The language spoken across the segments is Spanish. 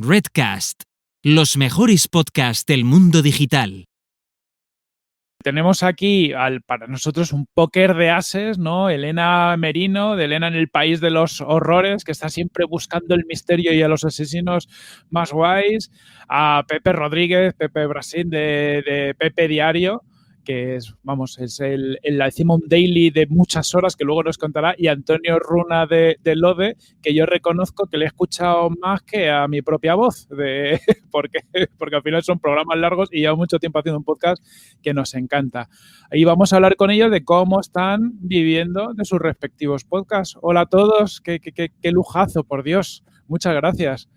Redcast, los mejores podcasts del mundo digital. Tenemos aquí para nosotros un póker de ases, ¿no? Elena Merino, de Elena en el País de los Horrores, que está siempre buscando el misterio y a los asesinos más guays. A Pepe Rodríguez, Pepe Brasín, de Pepe Diario, que es, vamos, es el encima un daily de muchas horas que luego nos contará, y Antonio Runa de Lode, que yo reconozco que le he escuchado más que a mi propia voz, porque al final son programas largos y llevo mucho tiempo haciendo un podcast que nos encanta. Ahí vamos a hablar con ellos de cómo están viviendo de sus respectivos podcasts. Hola a todos, qué lujazo, por Dios. Muchas gracias.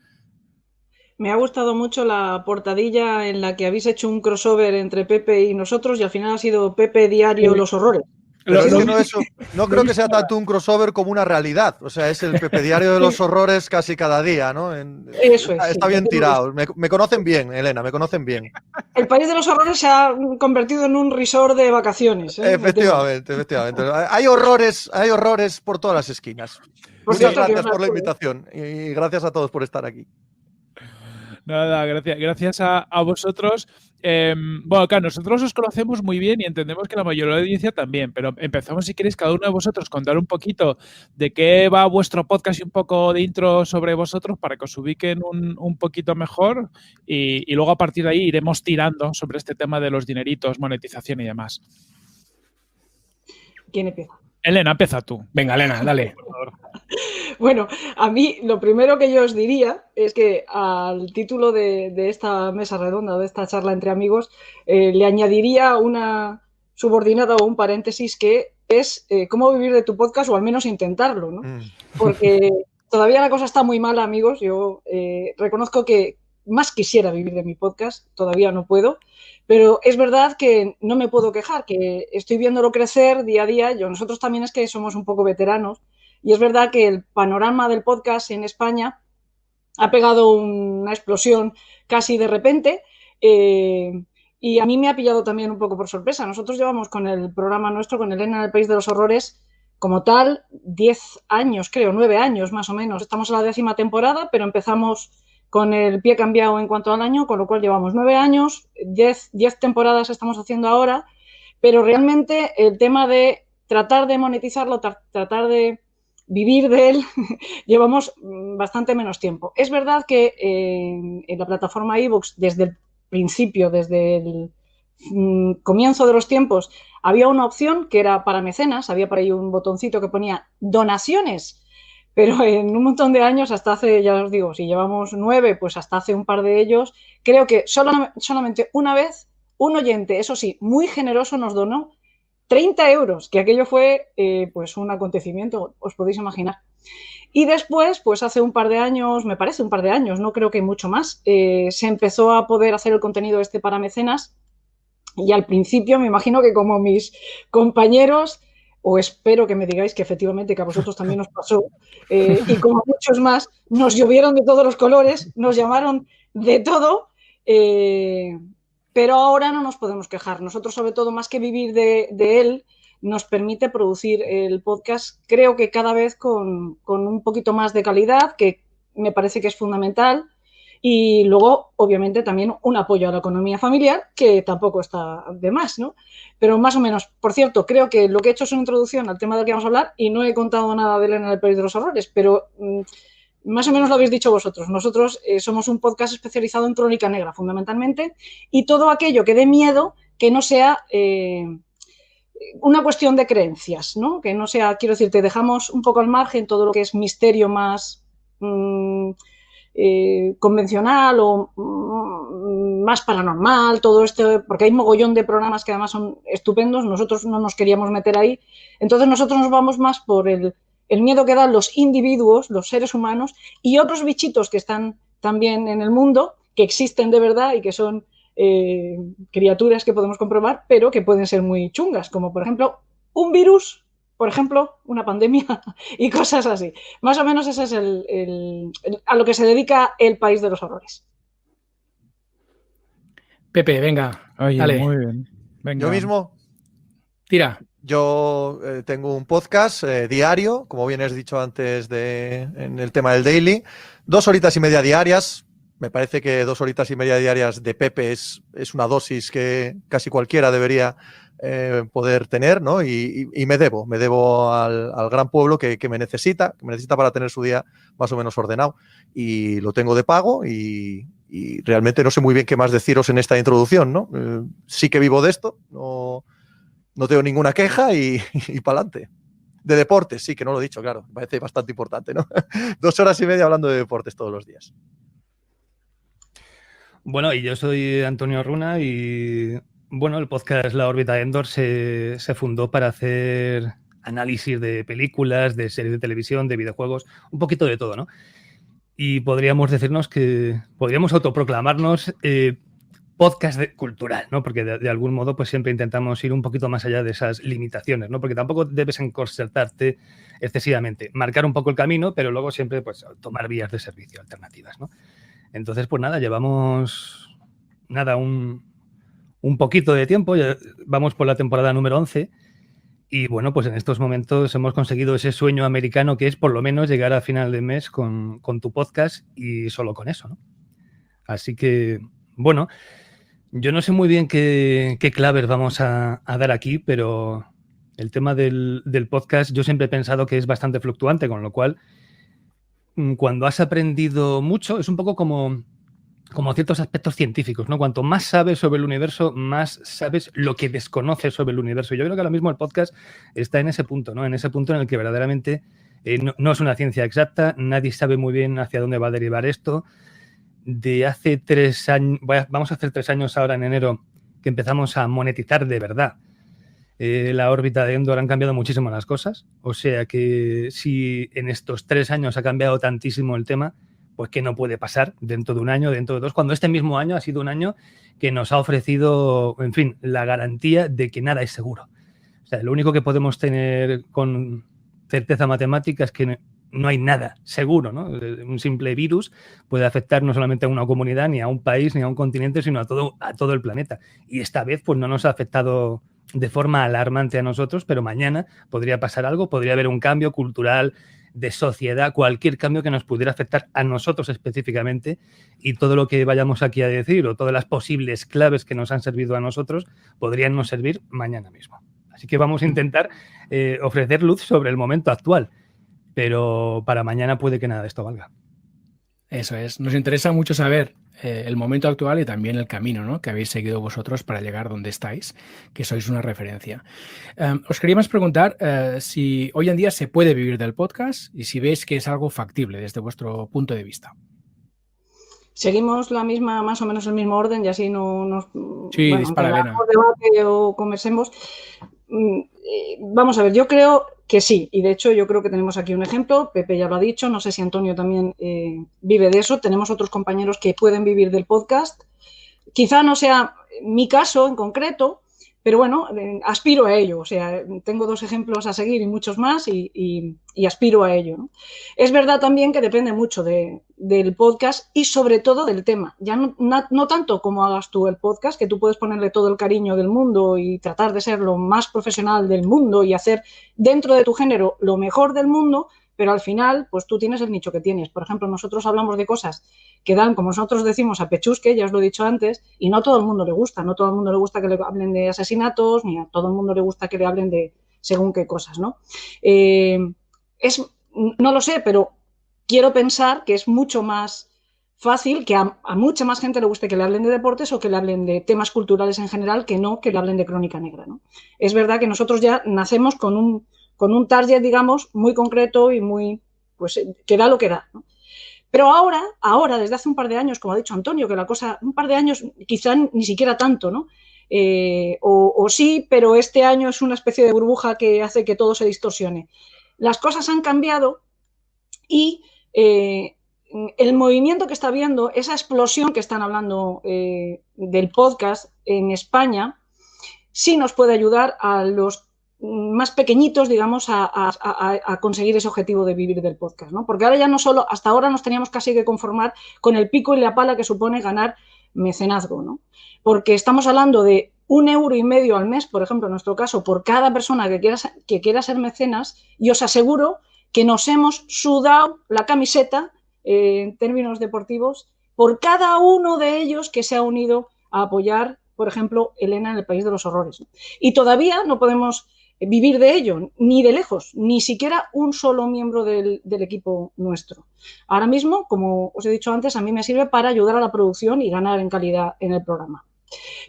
Me ha gustado mucho la portadilla en la que habéis hecho un crossover entre Pepe y nosotros y al final ha sido Pepe Diario Los Horrores. Pero es que no creo que sea tanto un crossover como una realidad. O sea, es el Pepe Diario de los Horrores casi cada día, ¿no? Eso es. Está bien tirado. Me conocen bien, Elena, me conocen bien. El País de los Horrores se ha convertido en un resort de vacaciones. Efectivamente. Hay horrores por todas las esquinas. Muchas gracias por la invitación y gracias a todos por estar aquí. Nada, gracias a vosotros. Bueno, claro, nosotros os conocemos muy bien y entendemos que la mayoría de la audiencia también, pero empezamos, si queréis, cada uno de vosotros contar un poquito de qué va vuestro podcast y un poco de intro sobre vosotros para que os ubiquen un poquito mejor y luego a partir de ahí iremos tirando sobre este tema de los dineritos, monetización y demás. ¿Quién empieza? Elena, empieza tú. Venga, Elena, dale. Bueno, a mí lo primero que yo os diría es que al título de esta mesa redonda, de esta charla entre amigos, le añadiría una subordinada o un paréntesis que es cómo vivir de tu podcast o al menos intentarlo, ¿no? Porque todavía la cosa está muy mala, amigos. Yo reconozco que más quisiera vivir de mi podcast, todavía no puedo, pero es verdad que no me puedo quejar, que estoy viéndolo crecer día a día. Nosotros también es que somos un poco veteranos. Y es verdad que el panorama del podcast en España ha pegado una explosión casi de repente y a mí me ha pillado también un poco por sorpresa. Nosotros llevamos con el programa nuestro, con Elena en el País de los Horrores, como tal, 10 años, creo, 9 años más o menos. Estamos en la 10ª temporada, pero empezamos con el pie cambiado en cuanto al año, con lo cual llevamos 9 años, 10 temporadas estamos haciendo ahora, pero realmente el tema de tratar de monetizarlo, tratar de vivir de él, llevamos bastante menos tiempo. Es verdad que en la plataforma iVoox, desde el principio, desde el comienzo de los tiempos, había una opción que era para mecenas, había por ahí un botoncito que ponía donaciones, pero en un montón de años, hasta hace, ya os digo, si llevamos 9, pues hasta hace un par de ellos, creo que solamente una vez un oyente, eso sí, muy generoso, nos donó 30 euros, que aquello fue pues un acontecimiento, os podéis imaginar. Y después, pues hace un par de años, me parece un par de años, no creo que mucho más, se empezó a poder hacer el contenido para mecenas y al principio me imagino que como mis compañeros, o espero que me digáis que efectivamente que a vosotros también os pasó, y como muchos más, nos llovieron de todos los colores, nos llamaron de todo, pero ahora no nos podemos quejar. Nosotros, sobre todo, más que vivir de él, nos permite producir el podcast, creo que cada vez con un poquito más de calidad, que me parece que es fundamental. Y luego, obviamente, también un apoyo a la economía familiar, que tampoco está de más, ¿no? Pero más o menos, por cierto, creo que lo que he hecho es una introducción al tema del que vamos a hablar y no he contado nada de Elena en el País de los Horrores, pero más o menos lo habéis dicho vosotros. Nosotros somos un podcast especializado en crónica negra, fundamentalmente, y todo aquello que dé miedo, que no sea una cuestión de creencias, ¿no? Que no sea, quiero decir, te dejamos un poco al margen todo lo que es misterio más convencional o más paranormal, todo esto, porque hay mogollón de programas que además son estupendos. Nosotros no nos queríamos meter ahí. Entonces nosotros nos vamos más por el miedo que dan los individuos, los seres humanos y otros bichitos que están también en el mundo, que existen de verdad y que son criaturas que podemos comprobar, pero que pueden ser muy chungas, como por ejemplo un virus, por ejemplo, una pandemia y cosas así. Más o menos ese es a lo que se dedica el País de los Horrores. Pepe, venga, Oye, dale. Muy bien. Venga. ¿Yo mismo? Tira. Yo tengo un podcast diario, como bien has dicho antes en el tema del daily, 2 horitas y media diarias. Me parece que 2 horitas y media diarias de Pepe es una dosis que casi cualquiera debería poder tener, ¿no? Y me debo al gran pueblo que me necesita para tener su día más o menos ordenado. Y lo tengo de pago y realmente no sé muy bien qué más deciros en esta introducción, ¿no? Sí que vivo de esto, no tengo ninguna queja y para adelante. De deportes, sí, que no lo he dicho, claro, me parece bastante importante, ¿no? 2 horas y media hablando de deportes todos los días. Bueno, y yo soy Antonio Runa y, bueno, el podcast La órbita de Endor se fundó para hacer análisis de películas, de series de televisión, de videojuegos, un poquito de todo, ¿no? Y podríamos autoproclamarnos podcast cultural, ¿no? Porque de algún modo pues siempre intentamos ir un poquito más allá de esas limitaciones, ¿no? Porque tampoco debes encorsetarte excesivamente, marcar un poco el camino, pero luego siempre pues tomar vías de servicio alternativas, ¿no? Entonces, pues nada, llevamos un poquito de tiempo, ya vamos por la temporada número 11 y bueno, pues en estos momentos hemos conseguido ese sueño americano que es por lo menos llegar a final de mes con tu podcast y solo con eso, ¿no? Así que, bueno, yo no sé muy bien qué claves vamos a dar aquí, pero el tema del podcast yo siempre he pensado que es bastante fluctuante, con lo cual cuando has aprendido mucho, es un poco como ciertos aspectos científicos, ¿no? Cuanto más sabes sobre el universo, más sabes lo que desconoces sobre el universo. Yo creo que ahora mismo el podcast está en ese punto, ¿no? En ese punto en el que verdaderamente no es una ciencia exacta, nadie sabe muy bien hacia dónde va a derivar esto. De hace 3 años, vamos a hacer 3 años ahora en enero, que empezamos a monetizar de verdad la órbita de Endor, han cambiado muchísimo las cosas. O sea que si en estos 3 años ha cambiado tantísimo el tema, pues que no puede pasar dentro de 1 año, dentro de 2, cuando este mismo año ha sido un año que nos ha ofrecido, en fin, la garantía de que nada es seguro. O sea, lo único que podemos tener con certeza matemática es que no hay nada seguro, ¿no? Un simple virus puede afectar no solamente a una comunidad, ni a un país, ni a un continente, sino a todo el planeta. Y esta vez, pues no nos ha afectado de forma alarmante a nosotros, pero mañana podría pasar algo, podría haber un cambio cultural, de sociedad, cualquier cambio que nos pudiera afectar a nosotros específicamente, y todo lo que vayamos aquí a decir o todas las posibles claves que nos han servido a nosotros podrían nos servir mañana mismo. Así que vamos a intentar ofrecer luz sobre el momento actual, pero para mañana puede que nada de esto valga. Eso es. Nos interesa mucho saber el momento actual y también el camino, ¿no?, que habéis seguido vosotros para llegar donde estáis, que sois una referencia. Os queríamos preguntar si hoy en día se puede vivir del podcast y si veis que es algo factible desde vuestro punto de vista. Seguimos más o menos el mismo orden y así no nos... Sí, bueno, dispara, Elena. Debate o conversemos. Vamos a ver, yo creo que sí, y de hecho yo creo que tenemos aquí un ejemplo, Pepe ya lo ha dicho, no sé si Antonio también vive de eso, tenemos otros compañeros que pueden vivir del podcast, quizá no sea mi caso en concreto, pero bueno, aspiro a ello, o sea, tengo 2 ejemplos a seguir y muchos más y aspiro a ello, ¿no? Es verdad también que depende mucho del podcast y sobre todo del tema, ya no tanto como hagas tú el podcast, que tú puedes ponerle todo el cariño del mundo y tratar de ser lo más profesional del mundo y hacer dentro de tu género lo mejor del mundo, pero al final, pues tú tienes el nicho que tienes. Por ejemplo, nosotros hablamos de cosas que dan, como nosotros decimos, a pechusque, ya os lo he dicho antes, y no a todo el mundo le gusta. No a todo el mundo le gusta que le hablen de asesinatos, ni a todo el mundo le gusta que le hablen de según qué cosas, ¿no? No lo sé, pero quiero pensar que es mucho más fácil que a mucha más gente le guste que le hablen de deportes o que le hablen de temas culturales en general que no que le hablen de crónica negra, ¿no? Es verdad que nosotros ya nacemos con un target, digamos, muy concreto y muy, pues, que da lo que da, ¿no? Pero ahora, desde hace un par de años, como ha dicho Antonio, que la cosa, un par de años, quizá ni siquiera tanto, ¿no? O sí, pero este año es una especie de burbuja que hace que todo se distorsione. Las cosas han cambiado y el movimiento que está habiendo, esa explosión que están hablando del podcast en España, sí nos puede ayudar a los más pequeñitos, digamos, a conseguir ese objetivo de vivir del podcast, ¿no? Porque ahora ya no solo, hasta ahora nos teníamos casi que conformar con el pico y la pala que supone ganar mecenazgo, ¿no? Porque estamos hablando de 1,5 € al mes, por ejemplo, en nuestro caso, por cada persona que quiera ser mecenas, y os aseguro que nos hemos sudado la camiseta en términos deportivos por cada uno de ellos que se ha unido a apoyar, por ejemplo, Elena en el País de los Horrores. Y todavía no podemos vivir de ello, ni de lejos, ni siquiera un solo miembro del equipo nuestro. Ahora mismo, como os he dicho antes, a mí me sirve para ayudar a la producción y ganar en calidad en el programa.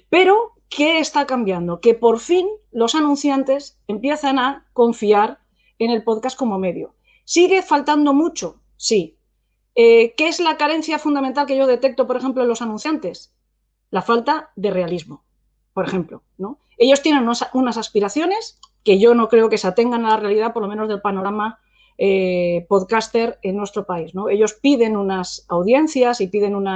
Pero, ¿qué está cambiando? Que por fin los anunciantes empiezan a confiar en el podcast como medio. ¿Sigue faltando mucho? Sí. ¿Qué es la carencia fundamental que yo detecto, por ejemplo, en los anunciantes? La falta de realismo, por ejemplo, ¿no? Ellos tienen unas aspiraciones que yo no creo que se atengan a la realidad, por lo menos del panorama podcaster en nuestro país, ¿no? Ellos piden unas audiencias y piden un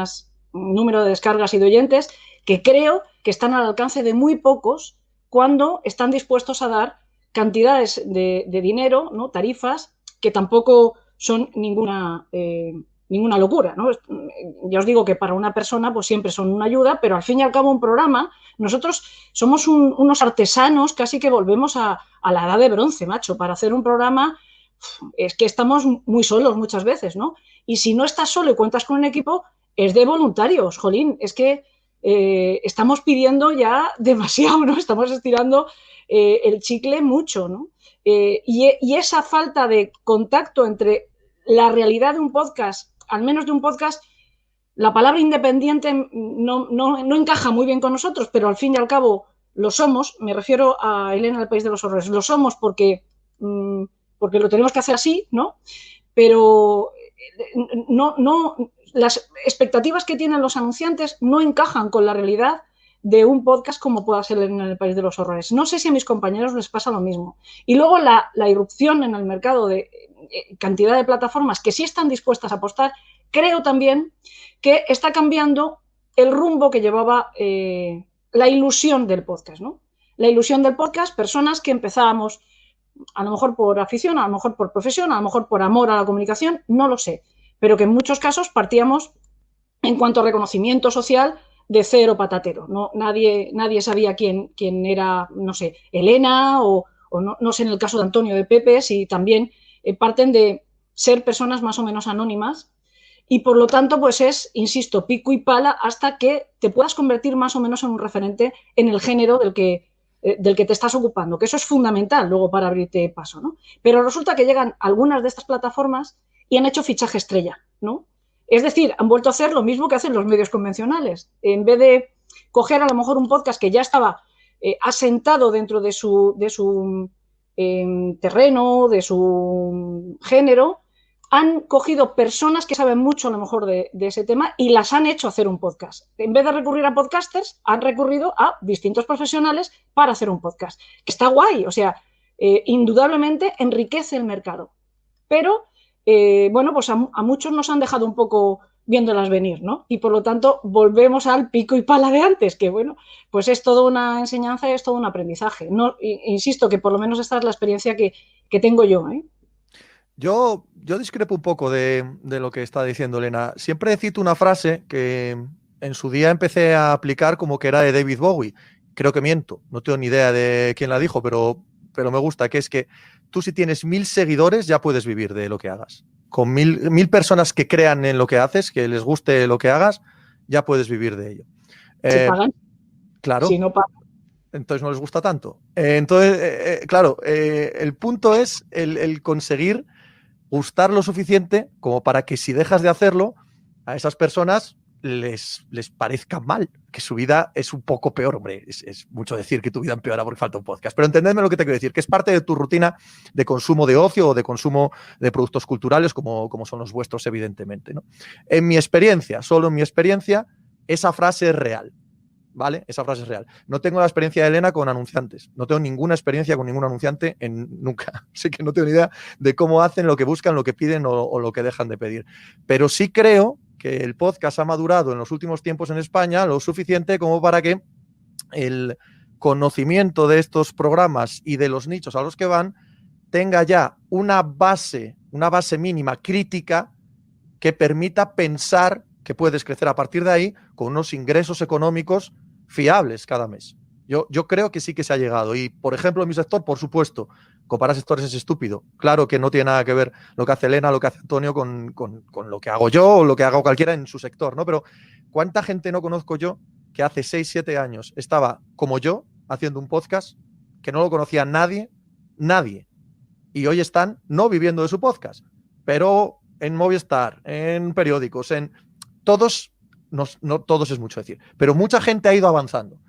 número de descargas y de oyentes que creo que están al alcance de muy pocos cuando están dispuestos a dar cantidades de dinero, ¿no? Tarifas que tampoco son ninguna locura, ¿no? Ya os digo que para una persona pues siempre son una ayuda, pero al fin y al cabo un programa, nosotros somos unos artesanos, casi que volvemos a la edad de bronce, macho, para hacer un programa es que estamos muy solos muchas veces, ¿no? Y si no estás solo y cuentas con un equipo, es de voluntarios, jolín, es que estamos pidiendo ya demasiado, ¿no? Estamos estirando el chicle mucho, ¿no? Y esa falta de contacto entre la realidad de un podcast, al menos de un podcast, la palabra independiente no encaja muy bien con nosotros, pero al fin y al cabo lo somos, me refiero a Elena del País de los Horrores, lo somos porque lo tenemos que hacer así, ¿no? Pero las expectativas que tienen los anunciantes no encajan con la realidad de un podcast como pueda ser en el País de los Horrores. No sé si a mis compañeros les pasa lo mismo. Y luego la irrupción en el mercado de cantidad de plataformas que sí están dispuestas a apostar, creo también que está cambiando el rumbo que llevaba la ilusión del podcast, ¿no? La ilusión del podcast, personas que empezábamos a lo mejor por afición, a lo mejor por profesión, a lo mejor por amor a la comunicación, no lo sé, pero que en muchos casos partíamos en cuanto a reconocimiento social de cero patatero. No, nadie sabía quién era, no sé, Elena o no sé en el caso de Antonio de Pepe, si también parten de ser personas más o menos anónimas y por lo tanto pues es, insisto, pico y pala hasta que te puedas convertir más o menos en un referente en el género del que te estás ocupando, que eso es fundamental luego para abrirte paso, ¿no? Pero resulta que llegan algunas de estas plataformas y han hecho fichaje estrella, ¿no? Es decir, han vuelto a hacer lo mismo que hacen los medios convencionales. En vez de coger a lo mejor un podcast que ya estaba asentado dentro de su terreno, de su género, han cogido personas que saben mucho a lo mejor de ese tema y las han hecho hacer un podcast. En vez de recurrir a podcasters, han recurrido a distintos profesionales para hacer un podcast. Que está guay, o sea, indudablemente enriquece el mercado. Pero, bueno, pues a muchos nos han dejado un poco viéndolas venir, ¿no? Y por lo tanto volvemos al pico y pala de antes, que bueno, pues es toda una enseñanza y es todo un aprendizaje. No, insisto que por lo menos esta es la experiencia que tengo yo, ¿eh? Yo discrepo un poco de lo que está diciendo Elena. Siempre cito una frase que en su día empecé a aplicar como que era de David Bowie. Creo que miento, no tengo ni idea de quién la dijo, pero me gusta, que es que tú si tienes 1000 seguidores ya puedes vivir de lo que hagas. Con 1000 personas que crean en lo que haces, que les guste lo que hagas, ya puedes vivir de ello. ¿Se pagan? Claro. Si no pagan. Entonces no les gusta tanto. Entonces, claro, el punto es el conseguir gustar lo suficiente como para que si dejas de hacerlo, a esas personas les parezca mal, que su vida es un poco peor. Hombre, es mucho decir que tu vida empeora porque falta un podcast, pero entendedme lo que te quiero decir, que es parte de tu rutina de consumo de ocio o de consumo de productos culturales como son los vuestros, evidentemente, ¿no? En mi experiencia, solo en mi experiencia, esa frase es real. ¿Vale? Esa frase es real. No tengo la experiencia de Elena con anunciantes. No tengo ninguna experiencia con ningún anunciante nunca. Así que no tengo ni idea de cómo hacen, lo que buscan, lo que piden o lo que dejan de pedir. Pero sí creo que el podcast ha madurado en los últimos tiempos en España lo suficiente como para que el conocimiento de estos programas y de los nichos a los que van tenga ya una base mínima crítica que permita pensar que puedes crecer a partir de ahí con unos ingresos económicos fiables cada mes. Yo creo que sí que se ha llegado. Y, por ejemplo, en mi sector, por supuesto, comparar sectores es estúpido. Claro que no tiene nada que ver lo que hace Elena, lo que hace Antonio con lo que hago yo o lo que haga cualquiera en su sector, ¿no? Pero ¿cuánta gente no conozco yo que hace 6, 7 años estaba como yo haciendo un podcast que no lo conocía nadie, y hoy están no viviendo de su podcast, pero en Movistar, en periódicos, en todos, no todos es mucho decir, pero mucha gente ha ido avanzando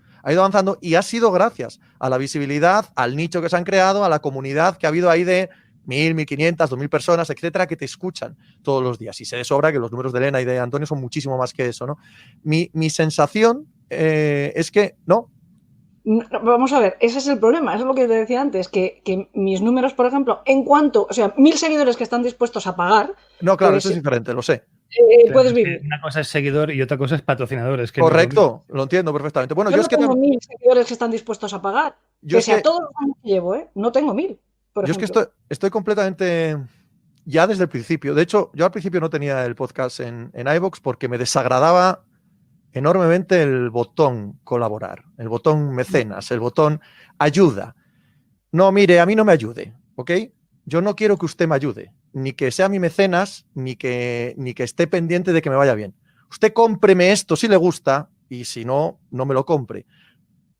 y ha sido gracias a la visibilidad, al nicho que se han creado, a la comunidad que ha habido ahí de 1.000, 1.500, 2.000 personas, etcétera, que te escuchan todos los días. Y sé de sobra que los números de Elena y de Antonio son muchísimo más que eso, ¿no? Mi sensación es que no. Vamos a ver, ese es el problema, eso es lo que te decía antes, que mis números, por ejemplo, o sea, 1.000 seguidores que están dispuestos a pagar. No, claro, pues, eso es diferente, lo sé. Puedes vivir. Una cosa es seguidor y otra cosa es patrocinador. Es que Correcto, lo entiendo perfectamente. Bueno, yo yo no es que tengo 1.000 seguidores que están dispuestos a pagar. Pese a todos los años que llevo, no tengo 1.000. Yo es que estoy completamente ya desde el principio. De hecho, yo al principio no tenía el podcast en iVoox porque me desagradaba enormemente el botón colaborar, el botón mecenas, el botón ayuda. No, mire, a mí no me ayude, ¿ok? Yo no quiero que usted me ayude, ni que sea mi mecenas, ni que esté pendiente de que me vaya bien. Usted cómpreme esto si le gusta y si no, no me lo compre.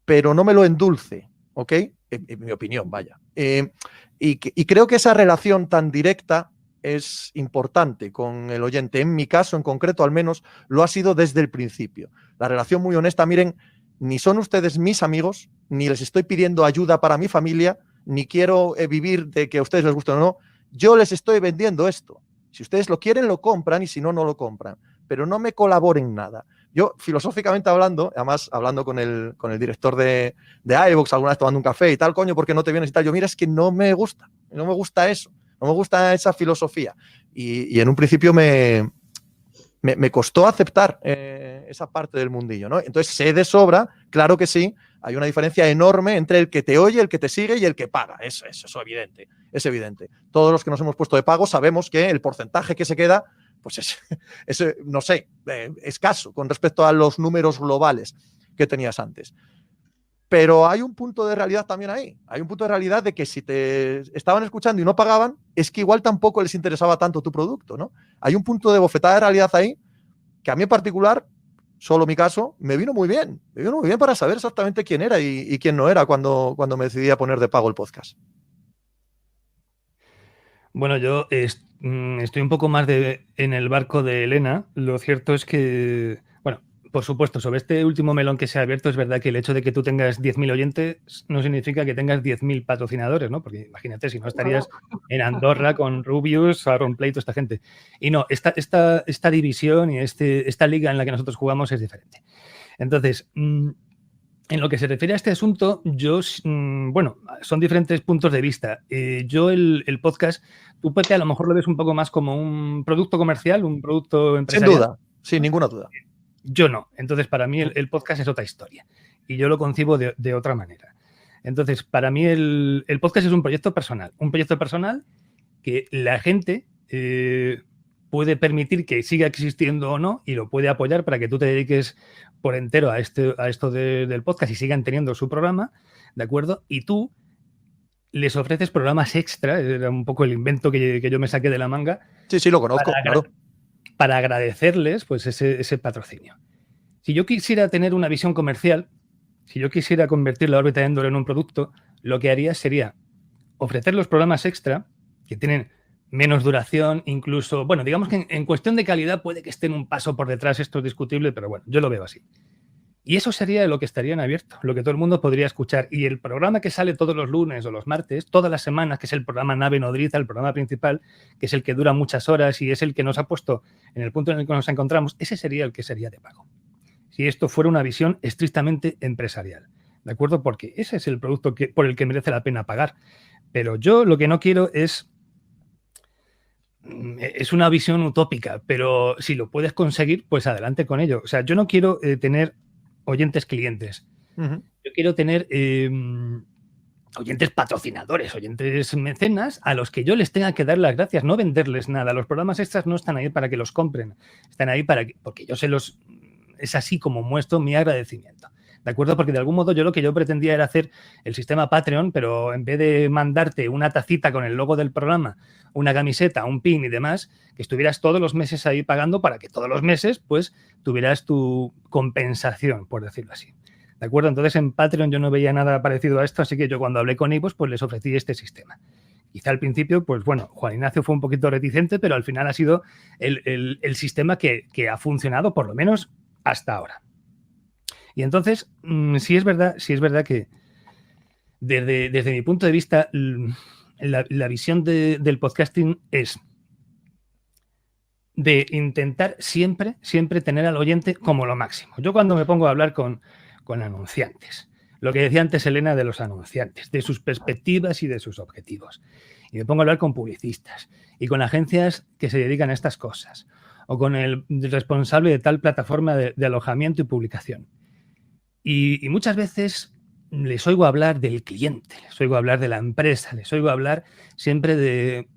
Pero no me lo endulce, ¿ok? En mi opinión, vaya. Y creo que esa relación tan directa es importante con el oyente. En mi caso, en concreto, al menos, lo ha sido desde el principio. La relación muy honesta, miren, ni son ustedes mis amigos, ni les estoy pidiendo ayuda para mi familia, ni quiero vivir de que a ustedes les guste o no. Yo les estoy vendiendo esto. Si ustedes lo quieren, lo compran, y si no, no lo compran. Pero no me colaboren nada. Yo, filosóficamente hablando, además hablando con el director de iVoox, alguna vez tomando un café y tal, coño, ¿por qué no te vienes y tal? Yo, mira, es que no me gusta eso. No me gusta esa filosofía. Y en un principio me costó aceptar esa parte del mundillo, ¿no? Entonces, sé de sobra, claro que sí, hay una diferencia enorme entre el que te oye, el que te sigue y el que paga. Eso evidente, es evidente. Todos los que nos hemos puesto de pago sabemos que el porcentaje que se queda, pues es no sé, escaso con respecto a los números globales que tenías antes. Pero hay un punto de realidad también ahí. Hay un punto de realidad de que si te estaban escuchando y no pagaban, es que igual tampoco les interesaba tanto tu producto, ¿no? Hay un punto de bofetada de realidad ahí que a mí en particular, solo mi caso, me vino muy bien. Me vino muy bien para saber exactamente quién era y quién no era cuando me decidí a poner de pago el podcast. Bueno, yo estoy un poco más en el barco de Elena. Lo cierto es que, bueno, por supuesto, sobre este último melón que se ha abierto, es verdad que el hecho de que tú tengas 10.000 oyentes no significa que tengas 10.000 patrocinadores, ¿no? Porque imagínate, si no estarías en Andorra con Rubius, Aaron Play, toda esta gente. Y no, esta división y esta liga en la que nosotros jugamos es diferente. Entonces, en lo que se refiere a este asunto, bueno, son diferentes puntos de vista. Yo el podcast, tú Pepe, a lo mejor lo ves un poco más como un producto comercial, un producto empresarial. Sin duda, sin ninguna duda. Yo no. Entonces, para mí el podcast es otra historia. Y yo lo concibo de otra manera. Entonces, para mí el podcast es un proyecto personal. Un proyecto personal que la gente puede permitir que siga existiendo o no y lo puede apoyar para que tú te dediques por entero a esto del podcast y sigan teniendo su programa, ¿de acuerdo? Y tú les ofreces programas extra, era un poco el invento que yo me saqué de la manga. Sí, lo conozco, claro. Para agradecerles pues ese patrocinio. Si yo quisiera tener una visión comercial, si yo quisiera convertir la órbita de Endor en un producto, lo que haría sería ofrecer los programas extra que tienen menos duración, incluso, bueno, digamos que en cuestión de calidad puede que estén un paso por detrás, esto es discutible, pero bueno, yo lo veo así. Y eso sería lo que estaría en abierto, lo que todo el mundo podría escuchar. Y el programa que sale todos los lunes o los martes, todas las semanas, que es el programa Nave Nodriza, el programa principal, que es el que dura muchas horas y es el que nos ha puesto en el punto en el que nos encontramos, ese sería el que sería de pago. Si esto fuera una visión estrictamente empresarial, ¿de acuerdo? Porque ese es el producto por el que merece la pena pagar. Pero yo lo que no quiero es una visión utópica, pero si lo puedes conseguir, pues adelante con ello. O sea, yo no quiero tener oyentes clientes. Uh-huh. Yo quiero tener oyentes patrocinadores, oyentes mecenas, a los que yo les tenga que dar las gracias, no venderles nada. Los programas extras no están ahí para que los compren, están ahí porque yo es así como muestro mi agradecimiento. ¿de acuerdo? Porque de algún modo yo lo que yo pretendía era hacer el sistema Patreon, pero en vez de mandarte una tacita con el logo del programa, una camiseta, un pin y demás, que estuvieras todos los meses ahí pagando para que todos los meses pues tuvieras tu compensación, por decirlo así. ¿De acuerdo? Entonces en Patreon yo no veía nada parecido a esto, así que yo cuando hablé con Ivos pues les ofrecí este sistema. Quizá al principio, pues bueno, Juan Ignacio fue un poquito reticente, pero al final ha sido el sistema que ha funcionado, por lo menos hasta ahora. Y entonces, sí es verdad que desde mi punto de vista, la visión del podcasting es de intentar siempre tener al oyente como lo máximo. Yo cuando me pongo a hablar con anunciantes, lo que decía antes Elena de los anunciantes, de sus perspectivas y de sus objetivos, y me pongo a hablar con publicistas y con agencias que se dedican a estas cosas, o con el responsable de tal plataforma de alojamiento y publicación. Y muchas veces les oigo hablar del cliente, les oigo hablar de la empresa, les oigo hablar siempre de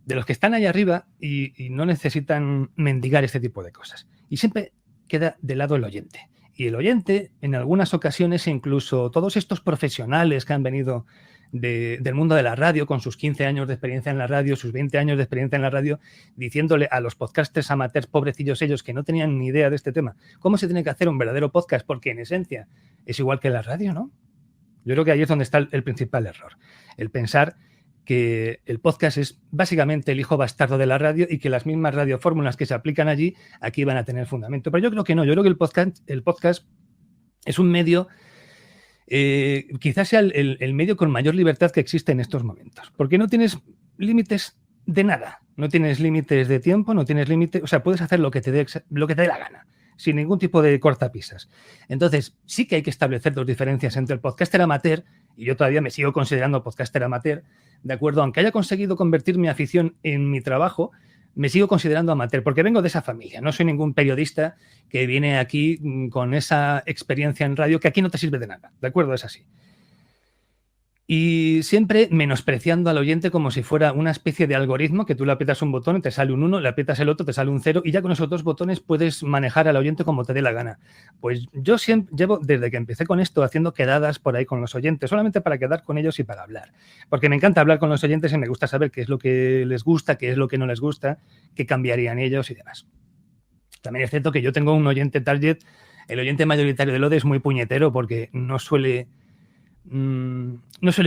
los que están ahí arriba y no necesitan mendigar este tipo de cosas. Y siempre queda de lado el oyente. Y el oyente, en algunas ocasiones, incluso todos estos profesionales que han venido del mundo de la radio, con sus 15 años de experiencia en la radio, sus 20 años de experiencia en la radio, diciéndole a los podcasters amateurs, pobrecillos ellos, que no tenían ni idea de este tema, cómo se tiene que hacer un verdadero podcast, porque en esencia es igual que la radio, ¿no? Yo creo que ahí es donde está el principal error. El pensar que el podcast es básicamente el hijo bastardo de la radio y que las mismas radiofórmulas que se aplican allí, aquí van a tener fundamento. Pero yo creo que no, yo creo que el podcast es un medio, quizás sea el medio con mayor libertad que existe en estos momentos, porque no tienes límites de nada, no tienes límites de tiempo, no tienes límites, o sea, puedes hacer lo que te dé la gana, sin ningún tipo de cortapisas. Entonces, sí que hay que establecer dos diferencias entre el podcaster amateur, y yo todavía me sigo considerando podcaster amateur, ¿de acuerdo? Aunque haya conseguido convertir mi afición en mi trabajo, me sigo considerando amateur, porque vengo de esa familia. No soy ningún periodista que viene aquí con esa experiencia en radio que aquí no te sirve de nada, ¿de acuerdo? Es así. Y siempre menospreciando al oyente como si fuera una especie de algoritmo que tú le aprietas un botón y te sale un 1, le aprietas el otro, te sale un 0 y ya con esos dos botones puedes manejar al oyente como te dé la gana. Pues yo siempre llevo, desde que empecé con esto, haciendo quedadas por ahí con los oyentes, solamente para quedar con ellos y para hablar. Porque me encanta hablar con los oyentes y me gusta saber qué es lo que les gusta, qué es lo que no les gusta, qué cambiarían ellos y demás. También es cierto que yo tengo un oyente target, el oyente mayoritario de LODE es muy puñetero porque no suele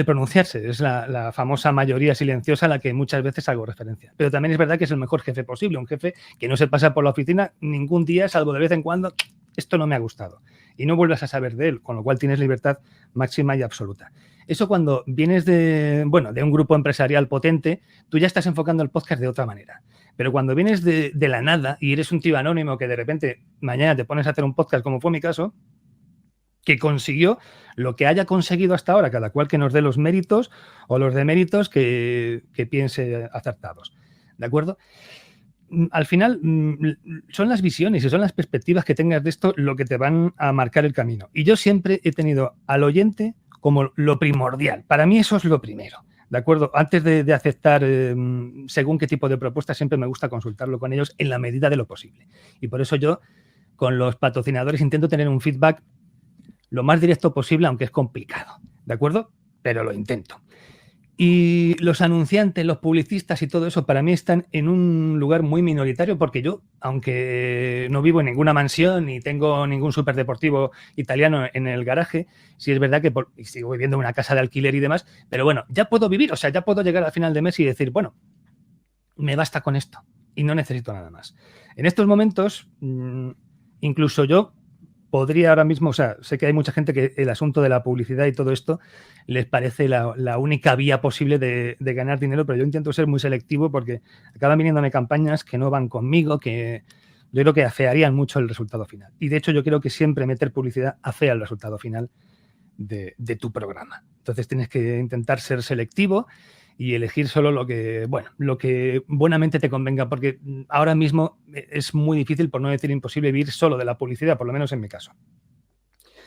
pronunciarse, es la famosa mayoría silenciosa a la que muchas veces hago referencia. Pero también es verdad que es el mejor jefe posible, un jefe que no se pasa por la oficina ningún día, salvo de vez en cuando, esto no me ha gustado. Y no vuelvas a saber de él, con lo cual tienes libertad máxima y absoluta. Eso cuando vienes de un grupo empresarial potente, tú ya estás enfocando el podcast de otra manera. Pero cuando vienes de la nada y eres un tío anónimo que de repente mañana te pones a hacer un podcast, como fue mi caso, que consiguió lo que haya conseguido hasta ahora, cada cual que nos dé los méritos o los deméritos que piense acertados. ¿De acuerdo? Al final son las visiones y son las perspectivas que tengas de esto lo que te van a marcar el camino. Y yo siempre he tenido al oyente como lo primordial. Para mí eso es lo primero. ¿De acuerdo? Antes de aceptar según qué tipo de propuesta, siempre me gusta consultarlo con ellos en la medida de lo posible. Y por eso yo con los patrocinadores intento tener un feedback lo más directo posible, aunque es complicado, ¿de acuerdo? Pero lo intento. Y los anunciantes, los publicistas y todo eso, para mí están en un lugar muy minoritario porque yo, aunque no vivo en ninguna mansión ni tengo ningún superdeportivo italiano en el garaje, sí es verdad que sigo viviendo en una casa de alquiler y demás, pero bueno, ya puedo vivir, o sea, ya puedo llegar al final de mes y decir, bueno, me basta con esto y no necesito nada más. En estos momentos, incluso yo podría ahora mismo, o sea, sé que hay mucha gente que el asunto de la publicidad y todo esto les parece la única vía posible de ganar dinero, pero yo intento ser muy selectivo porque acaban viniéndome campañas que no van conmigo, que yo creo que afearían mucho el resultado final. Y de hecho yo creo que siempre meter publicidad afea el resultado final de tu programa. Entonces tienes que intentar ser selectivo y elegir solo lo que buenamente te convenga, porque ahora mismo es muy difícil, por no decir imposible, vivir solo de la publicidad, por lo menos en mi caso.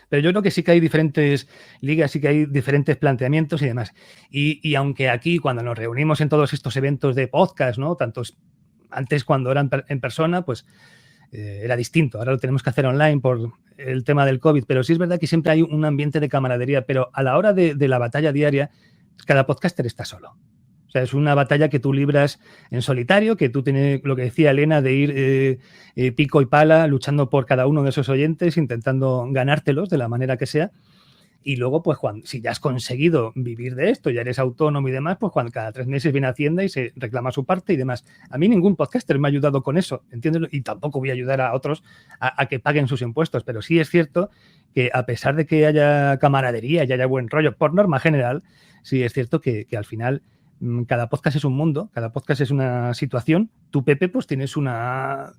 Pero yo creo que sí que hay diferentes ligas, sí que hay diferentes planteamientos y demás. Y aunque aquí, cuando nos reunimos en todos estos eventos de podcast, ¿no? Tantos antes cuando eran en persona, pues era distinto. Ahora lo tenemos que hacer online por el tema del COVID, pero sí es verdad que siempre hay un ambiente de camaradería, pero a la hora de la batalla diaria, cada podcaster está solo. O sea, es una batalla que tú libras en solitario, que tú tienes lo que decía Elena de ir pico y pala luchando por cada uno de esos oyentes, intentando ganártelos de la manera que sea. Y luego, pues, si ya has conseguido vivir de esto, ya eres autónomo y demás, pues cuando cada 3 meses viene Hacienda y se reclama su parte y demás. A mí ningún podcaster me ha ayudado con eso, ¿entiendes? Y tampoco voy a ayudar a otros a que paguen sus impuestos. Pero sí es cierto que a pesar de que haya camaradería y haya buen rollo, por norma general, sí es cierto que al final cada podcast es un mundo, cada podcast es una situación. Tú, Pepe, pues tienes una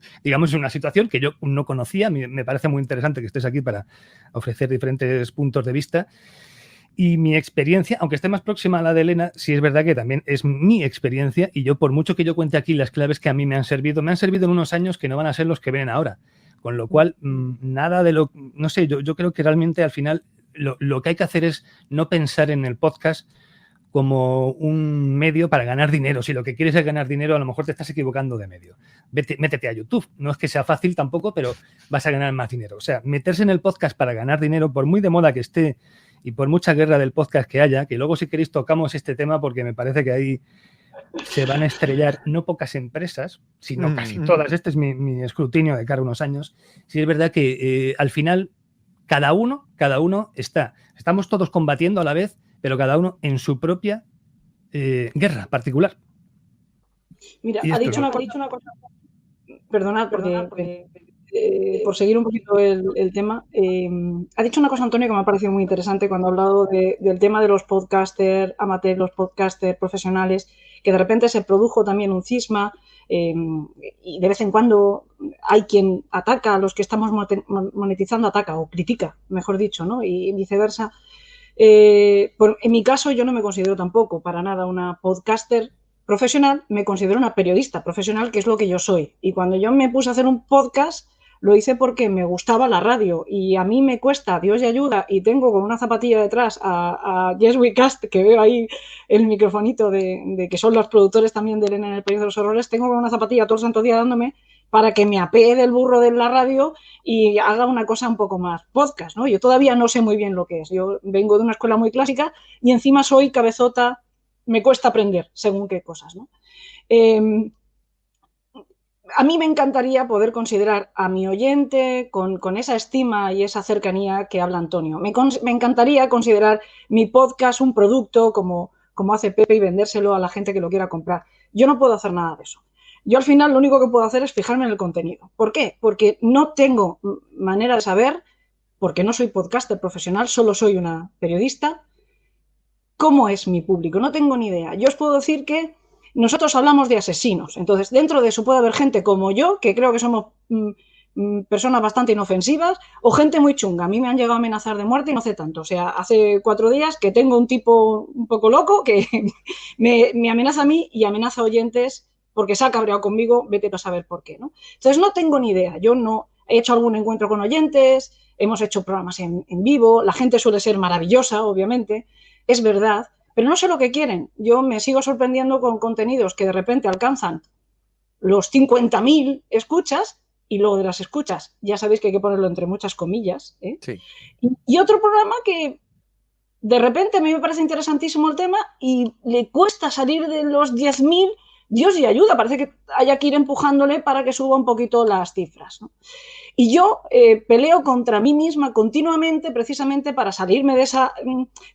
situación que yo no conocía. Me parece muy interesante que estés aquí para ofrecer diferentes puntos de vista. Y mi experiencia, aunque esté más próxima a la de Elena, sí es verdad que también es mi experiencia y yo, por mucho que yo cuente aquí las claves que a mí me han servido en unos años que no van a ser los que vienen ahora. Con lo cual, nada de lo... No sé, yo creo que realmente al final lo que hay que hacer es no pensar en el podcast como un medio para ganar dinero. Si lo que quieres es ganar dinero, a lo mejor te estás equivocando de medio. Métete a YouTube. No es que sea fácil tampoco, pero vas a ganar más dinero. O sea, meterse en el podcast para ganar dinero, por muy de moda que esté y por mucha guerra del podcast que haya, que luego si queréis tocamos este tema porque me parece que ahí se van a estrellar no pocas empresas, sino casi todas. Este es mi escrutinio de cara a unos años. Sí es verdad que al final cada uno estamos todos combatiendo a la vez, pero cada uno en su propia guerra particular. Mira, ha dicho una cosa, perdonad, porque por seguir un poquito el tema, ha dicho una cosa, Antonio, que me ha parecido muy interesante cuando ha hablado del tema de los podcasters amateurs, los podcasters profesionales, que de repente se produjo también un cisma y de vez en cuando hay quien ataca a los que estamos monetizando, ataca o critica, mejor dicho, ¿no? Y viceversa. En mi caso, yo no me considero tampoco para nada una podcaster profesional, me considero una periodista profesional, que es lo que yo soy. Y cuando yo me puse a hacer un podcast, lo hice porque me gustaba la radio y a mí me cuesta, Dios y ayuda, y tengo con una zapatilla detrás a Yes We Cast, que veo ahí el microfonito de que son los productores también de Elena en el País de los Horrores, tengo con una zapatilla todo el santo día dándome para que me apee del burro de la radio y haga una cosa un poco más podcast, ¿no? Yo todavía no sé muy bien lo que es. Yo vengo de una escuela muy clásica y encima soy cabezota, me cuesta aprender según qué cosas, ¿no? A mí me encantaría poder considerar a mi oyente con esa estima y esa cercanía que habla Antonio. Me encantaría considerar mi podcast un producto como hace Pepe y vendérselo a la gente que lo quiera comprar. Yo no puedo hacer nada de eso. Yo al final lo único que puedo hacer es fijarme en el contenido. ¿Por qué? Porque no tengo manera de saber, porque no soy podcaster profesional, solo soy una periodista, cómo es mi público. No tengo ni idea. Yo os puedo decir que nosotros hablamos de asesinos. Entonces, dentro de eso puede haber gente como yo, que creo que somos personas bastante inofensivas, o gente muy chunga. A mí me han llegado a amenazar de muerte y no hace tanto. O sea, hace 4 días que tengo un tipo un poco loco que me amenaza a mí y amenaza a oyentes porque se ha cabreado conmigo, vete a saber por qué, ¿no? Entonces, no tengo ni idea. Yo no he hecho algún encuentro con oyentes, hemos hecho programas en vivo, la gente suele ser maravillosa, obviamente, es verdad, pero no sé lo que quieren. Yo me sigo sorprendiendo con contenidos que de repente alcanzan los 50.000 escuchas y luego de las escuchas, ya sabéis que hay que ponerlo entre muchas comillas, ¿eh? Sí. Y otro programa que de repente a mí me parece interesantísimo el tema y le cuesta salir de los 10.000. Dios y ayuda, parece que haya que ir empujándole para que suba un poquito las cifras, ¿no? Y yo peleo contra mí misma continuamente precisamente para salirme de esa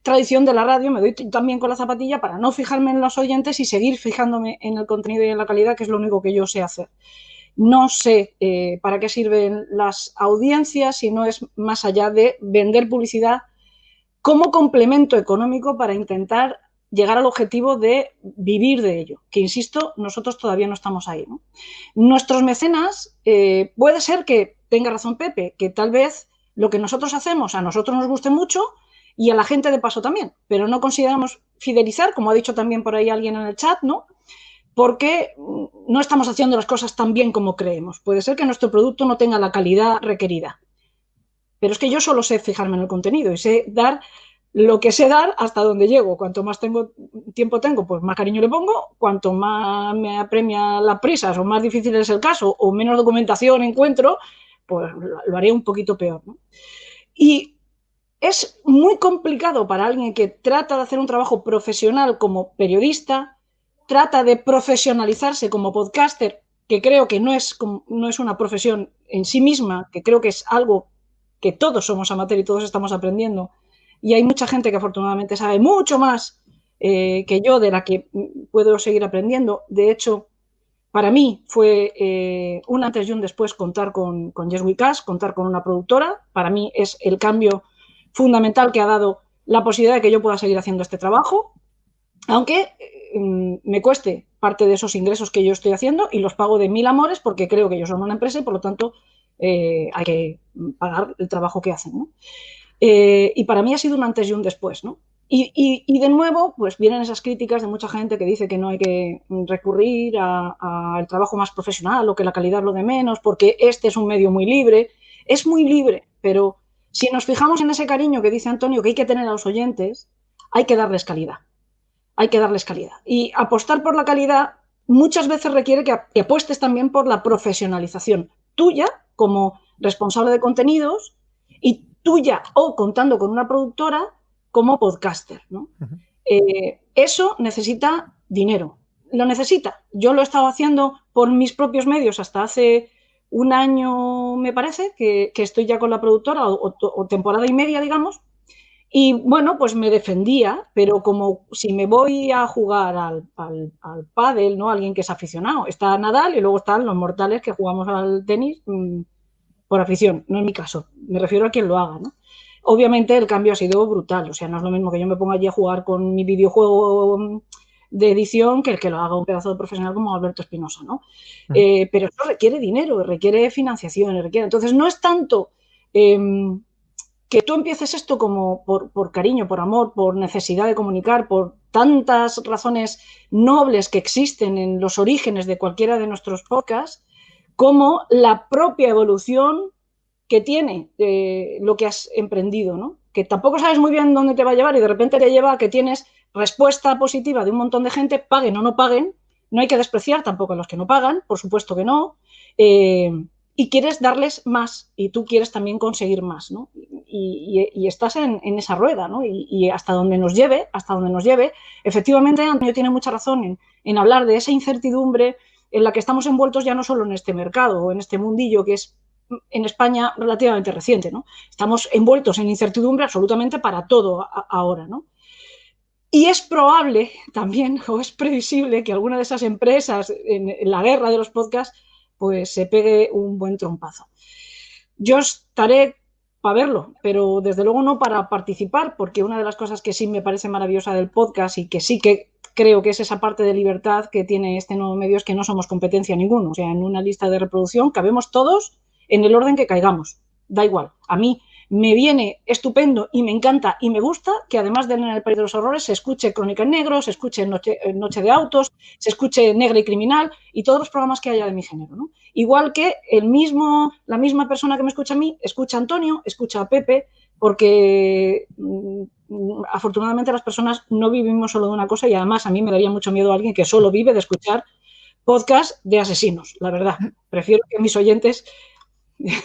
tradición de la radio, me doy también con la zapatilla para no fijarme en los oyentes y seguir fijándome en el contenido y en la calidad, que es lo único que yo sé hacer. No sé para qué sirven las audiencias si no es más allá de vender publicidad como complemento económico para intentar llegar al objetivo de vivir de ello, que insisto, nosotros todavía no estamos ahí, ¿no? Nuestros mecenas, puede ser que tenga razón Pepe, que tal vez lo que nosotros hacemos a nosotros nos guste mucho y a la gente de paso también, pero no consideramos fidelizar, como ha dicho también por ahí alguien en el chat, ¿no? Porque no estamos haciendo las cosas tan bien como creemos. Puede ser que nuestro producto no tenga la calidad requerida, pero es que yo solo sé fijarme en el contenido y sé dar lo que sé dar hasta donde llego. Cuanto más tiempo tengo, pues más cariño le pongo. Cuanto más me apremia las prisas o más difícil es el caso o menos documentación encuentro, pues lo haré un poquito peor, ¿no? Y es muy complicado para alguien que trata de hacer un trabajo profesional como periodista, trata de profesionalizarse como podcaster, que creo que no es una profesión en sí misma, que creo que es algo que todos somos amateur y todos estamos aprendiendo. Y hay mucha gente que afortunadamente sabe mucho más que yo, de la que puedo seguir aprendiendo. De hecho, para mí fue un antes y un después contar con Yes We Cash, contar con una productora. Para mí es el cambio fundamental que ha dado la posibilidad de que yo pueda seguir haciendo este trabajo, aunque me cueste parte de esos ingresos que yo estoy haciendo y los pago de mil amores porque creo que ellos son una empresa y por lo tanto hay que pagar el trabajo que hacen, ¿no? Y para mí ha sido un antes y un después, ¿no? Y de nuevo, pues vienen esas críticas de mucha gente que dice que no hay que recurrir al trabajo más profesional o que la calidad es lo de menos, porque este es un medio muy libre. Es muy libre, pero si nos fijamos en ese cariño que dice Antonio que hay que tener a los oyentes, hay que darles calidad. Hay que darles calidad. Y apostar por la calidad muchas veces requiere que apuestes también por la profesionalización tuya como responsable de contenidos y tuya o contando con una productora como podcaster, ¿no? Eso necesita dinero. Lo necesita. Yo lo he estado haciendo por mis propios medios hasta hace un año, me parece, que estoy ya con la productora o temporada y media, digamos. Y bueno, pues me defendía, pero como si me voy a jugar al pádel, ¿no? Alguien que es aficionado. Está Nadal y luego están los mortales que jugamos al tenis por afición, no en mi caso, me refiero a quien lo haga, ¿no? Obviamente el cambio ha sido brutal, o sea, no es lo mismo que yo me ponga allí a jugar con mi videojuego de edición que el que lo haga un pedazo de profesional como Alberto Espinosa, ¿no? Pero eso requiere dinero, requiere financiación, entonces no es tanto que tú empieces esto como por cariño, por amor, por necesidad de comunicar, por tantas razones nobles que existen en los orígenes de cualquiera de nuestros podcasts, como la propia evolución que tiene lo que has emprendido, ¿no? Que tampoco sabes muy bien dónde te va a llevar y de repente te lleva a que tienes respuesta positiva de un montón de gente, paguen o no paguen, no hay que despreciar tampoco a los que no pagan, por supuesto que no, y quieres darles más y tú quieres también conseguir más, ¿no? Y estás en esa rueda, ¿no? Y hasta donde nos lleve, efectivamente Antonio tiene mucha razón en hablar de esa incertidumbre en la que estamos envueltos ya no solo en este mercado o en este mundillo que es en España relativamente reciente, ¿no? Estamos envueltos en incertidumbre absolutamente para todo ahora, ¿no? Y es probable también, o es previsible, que alguna de esas empresas en la guerra de los podcasts pues se pegue un buen trompazo. Yo estaré para verlo, pero desde luego no para participar, porque una de las cosas que sí me parece maravillosa del podcast y que sí que creo que es esa parte de libertad que tiene este nuevo medio es que no somos competencia ninguno. O sea, en una lista de reproducción cabemos todos en el orden que caigamos. Da igual. A mí me viene estupendo y me encanta y me gusta que además de En el País de los Horrores se escuche Crónica en Negro, se escuche Noche de Autos, se escuche Negra y Criminal y todos los programas que haya de mi género, ¿no? Igual que la misma persona que me escucha a mí, escucha a Antonio, escucha a Pepe, porque afortunadamente las personas no vivimos solo de una cosa y además a mí me daría mucho miedo a alguien que solo vive de escuchar podcast de asesinos, la verdad. Prefiero que mis oyentes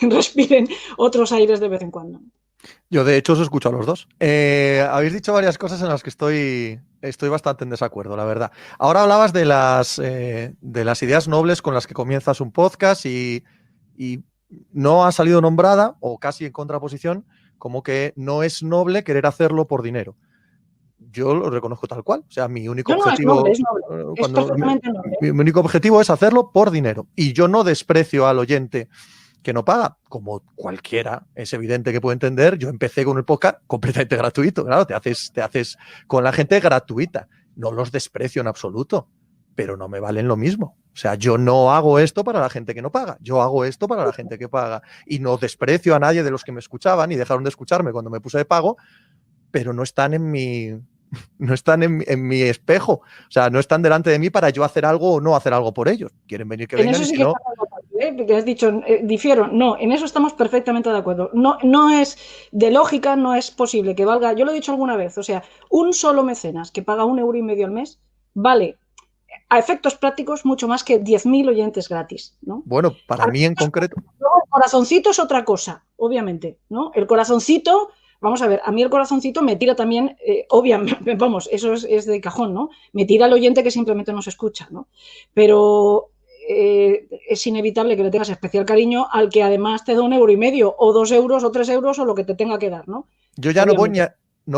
respiren otros aires de vez en cuando. Yo, de hecho, os escucho a los dos. Habéis dicho varias cosas en las que estoy bastante en desacuerdo, la verdad. Ahora hablabas de las ideas nobles con las que comienzas un podcast y no ha salido nombrada, o casi en contraposición, como que no es noble querer hacerlo por dinero. Yo lo reconozco tal cual. O sea, mi único objetivo es noble. Es perfectamente noble. Mi único objetivo es hacerlo por dinero. Y yo no desprecio al oyente que no paga, como cualquiera es evidente que puede entender. Yo empecé con el podcast completamente gratuito, claro, te haces con la gente gratuita. No los desprecio en absoluto, pero no me valen lo mismo. O sea, yo no hago esto para la gente que no paga, yo hago esto para la gente que paga. Y no desprecio a nadie de los que me escuchaban y dejaron de escucharme cuando me puse de pago, pero no están en mi espejo. O sea, no están delante de mí para yo hacer algo o no hacer algo por ellos. Quieren venir que vengan y si no... que has dicho, difiero. No, en eso estamos perfectamente de acuerdo. No es de lógica, no es posible que valga, yo lo he dicho alguna vez, o sea, un solo mecenas que paga 1,5 € al mes vale a efectos prácticos mucho más que 10.000 oyentes gratis, ¿no? Bueno, para mí en concreto. Luego, el corazoncito es otra cosa, obviamente, ¿no? El corazoncito, vamos a ver, a mí el corazoncito me tira también, obviamente, vamos, eso es de cajón, ¿no? Me tira el oyente que simplemente no se escucha, ¿no? Pero es inevitable que le tengas especial cariño al que además te da 1,5 € o 2 euros o 3 euros o lo que te tenga que dar, ¿no? Yo ya no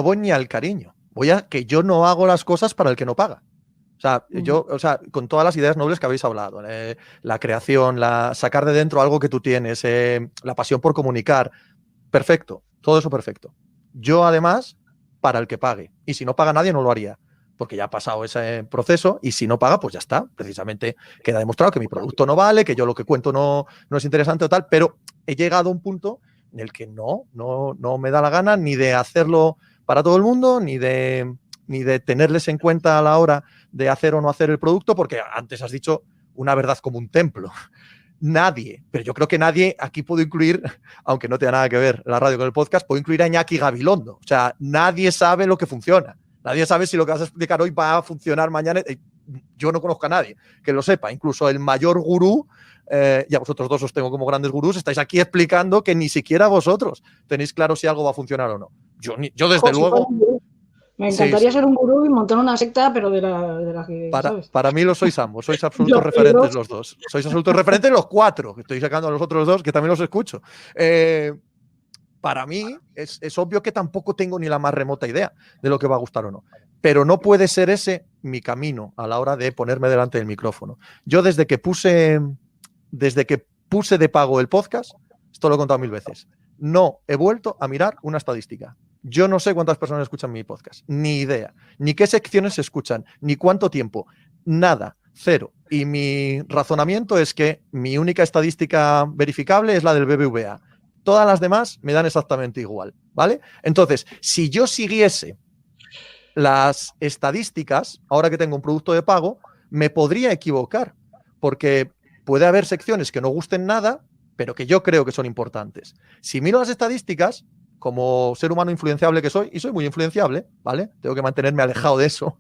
voy ni al cariño, voy a que yo no hago las cosas para el que no paga. O sea, con todas las ideas nobles que habéis hablado, la creación, sacar de dentro algo que tú tienes, la pasión por comunicar, perfecto, todo eso perfecto. Yo además, para el que pague, y si no paga nadie no lo haría, porque ya ha pasado ese proceso y si no paga, pues ya está. Precisamente queda demostrado que mi producto no vale, que yo lo que cuento no es interesante o tal, pero he llegado a un punto en el que no me da la gana ni de hacerlo para todo el mundo, ni de tenerles en cuenta a la hora de hacer o no hacer el producto, porque antes has dicho una verdad como un templo. Nadie, pero yo creo que nadie, aquí puedo incluir, aunque no tenga nada que ver la radio con el podcast, puedo incluir a Iñaki Gabilondo. O sea, nadie sabe lo que funciona. Nadie sabe si lo que vas a explicar hoy va a funcionar mañana. Yo no conozco a nadie que lo sepa. Incluso el mayor gurú, y a vosotros dos os tengo como grandes gurús, estáis aquí explicando que ni siquiera vosotros tenéis claro si algo va a funcionar o no. Yo desde luego... Me encantaría ser un gurú y montar una secta, pero de la que, ¿sabes? Para mí lo sois ambos, sois absolutos referentes los dos. Sois absolutos referentes los cuatro, que estoy sacando a los otros dos, que también los escucho. Para mí es obvio que tampoco tengo ni la más remota idea de lo que va a gustar o no. Pero no puede ser ese mi camino a la hora de ponerme delante del micrófono. Yo desde que puse de pago el podcast, esto lo he contado 1000 veces, no he vuelto a mirar una estadística. Yo no sé cuántas personas escuchan mi podcast, ni idea, ni qué secciones se escuchan, ni cuánto tiempo, nada, cero. Y mi razonamiento es que mi única estadística verificable es la del BBVA. Todas las demás me dan exactamente igual, ¿vale? Entonces, si yo siguiese las estadísticas, ahora que tengo un producto de pago, me podría equivocar, porque puede haber secciones que no gusten nada, pero que yo creo que son importantes. Si miro las estadísticas, como ser humano influenciable que soy, y soy muy influenciable, ¿vale? Tengo que mantenerme alejado de eso,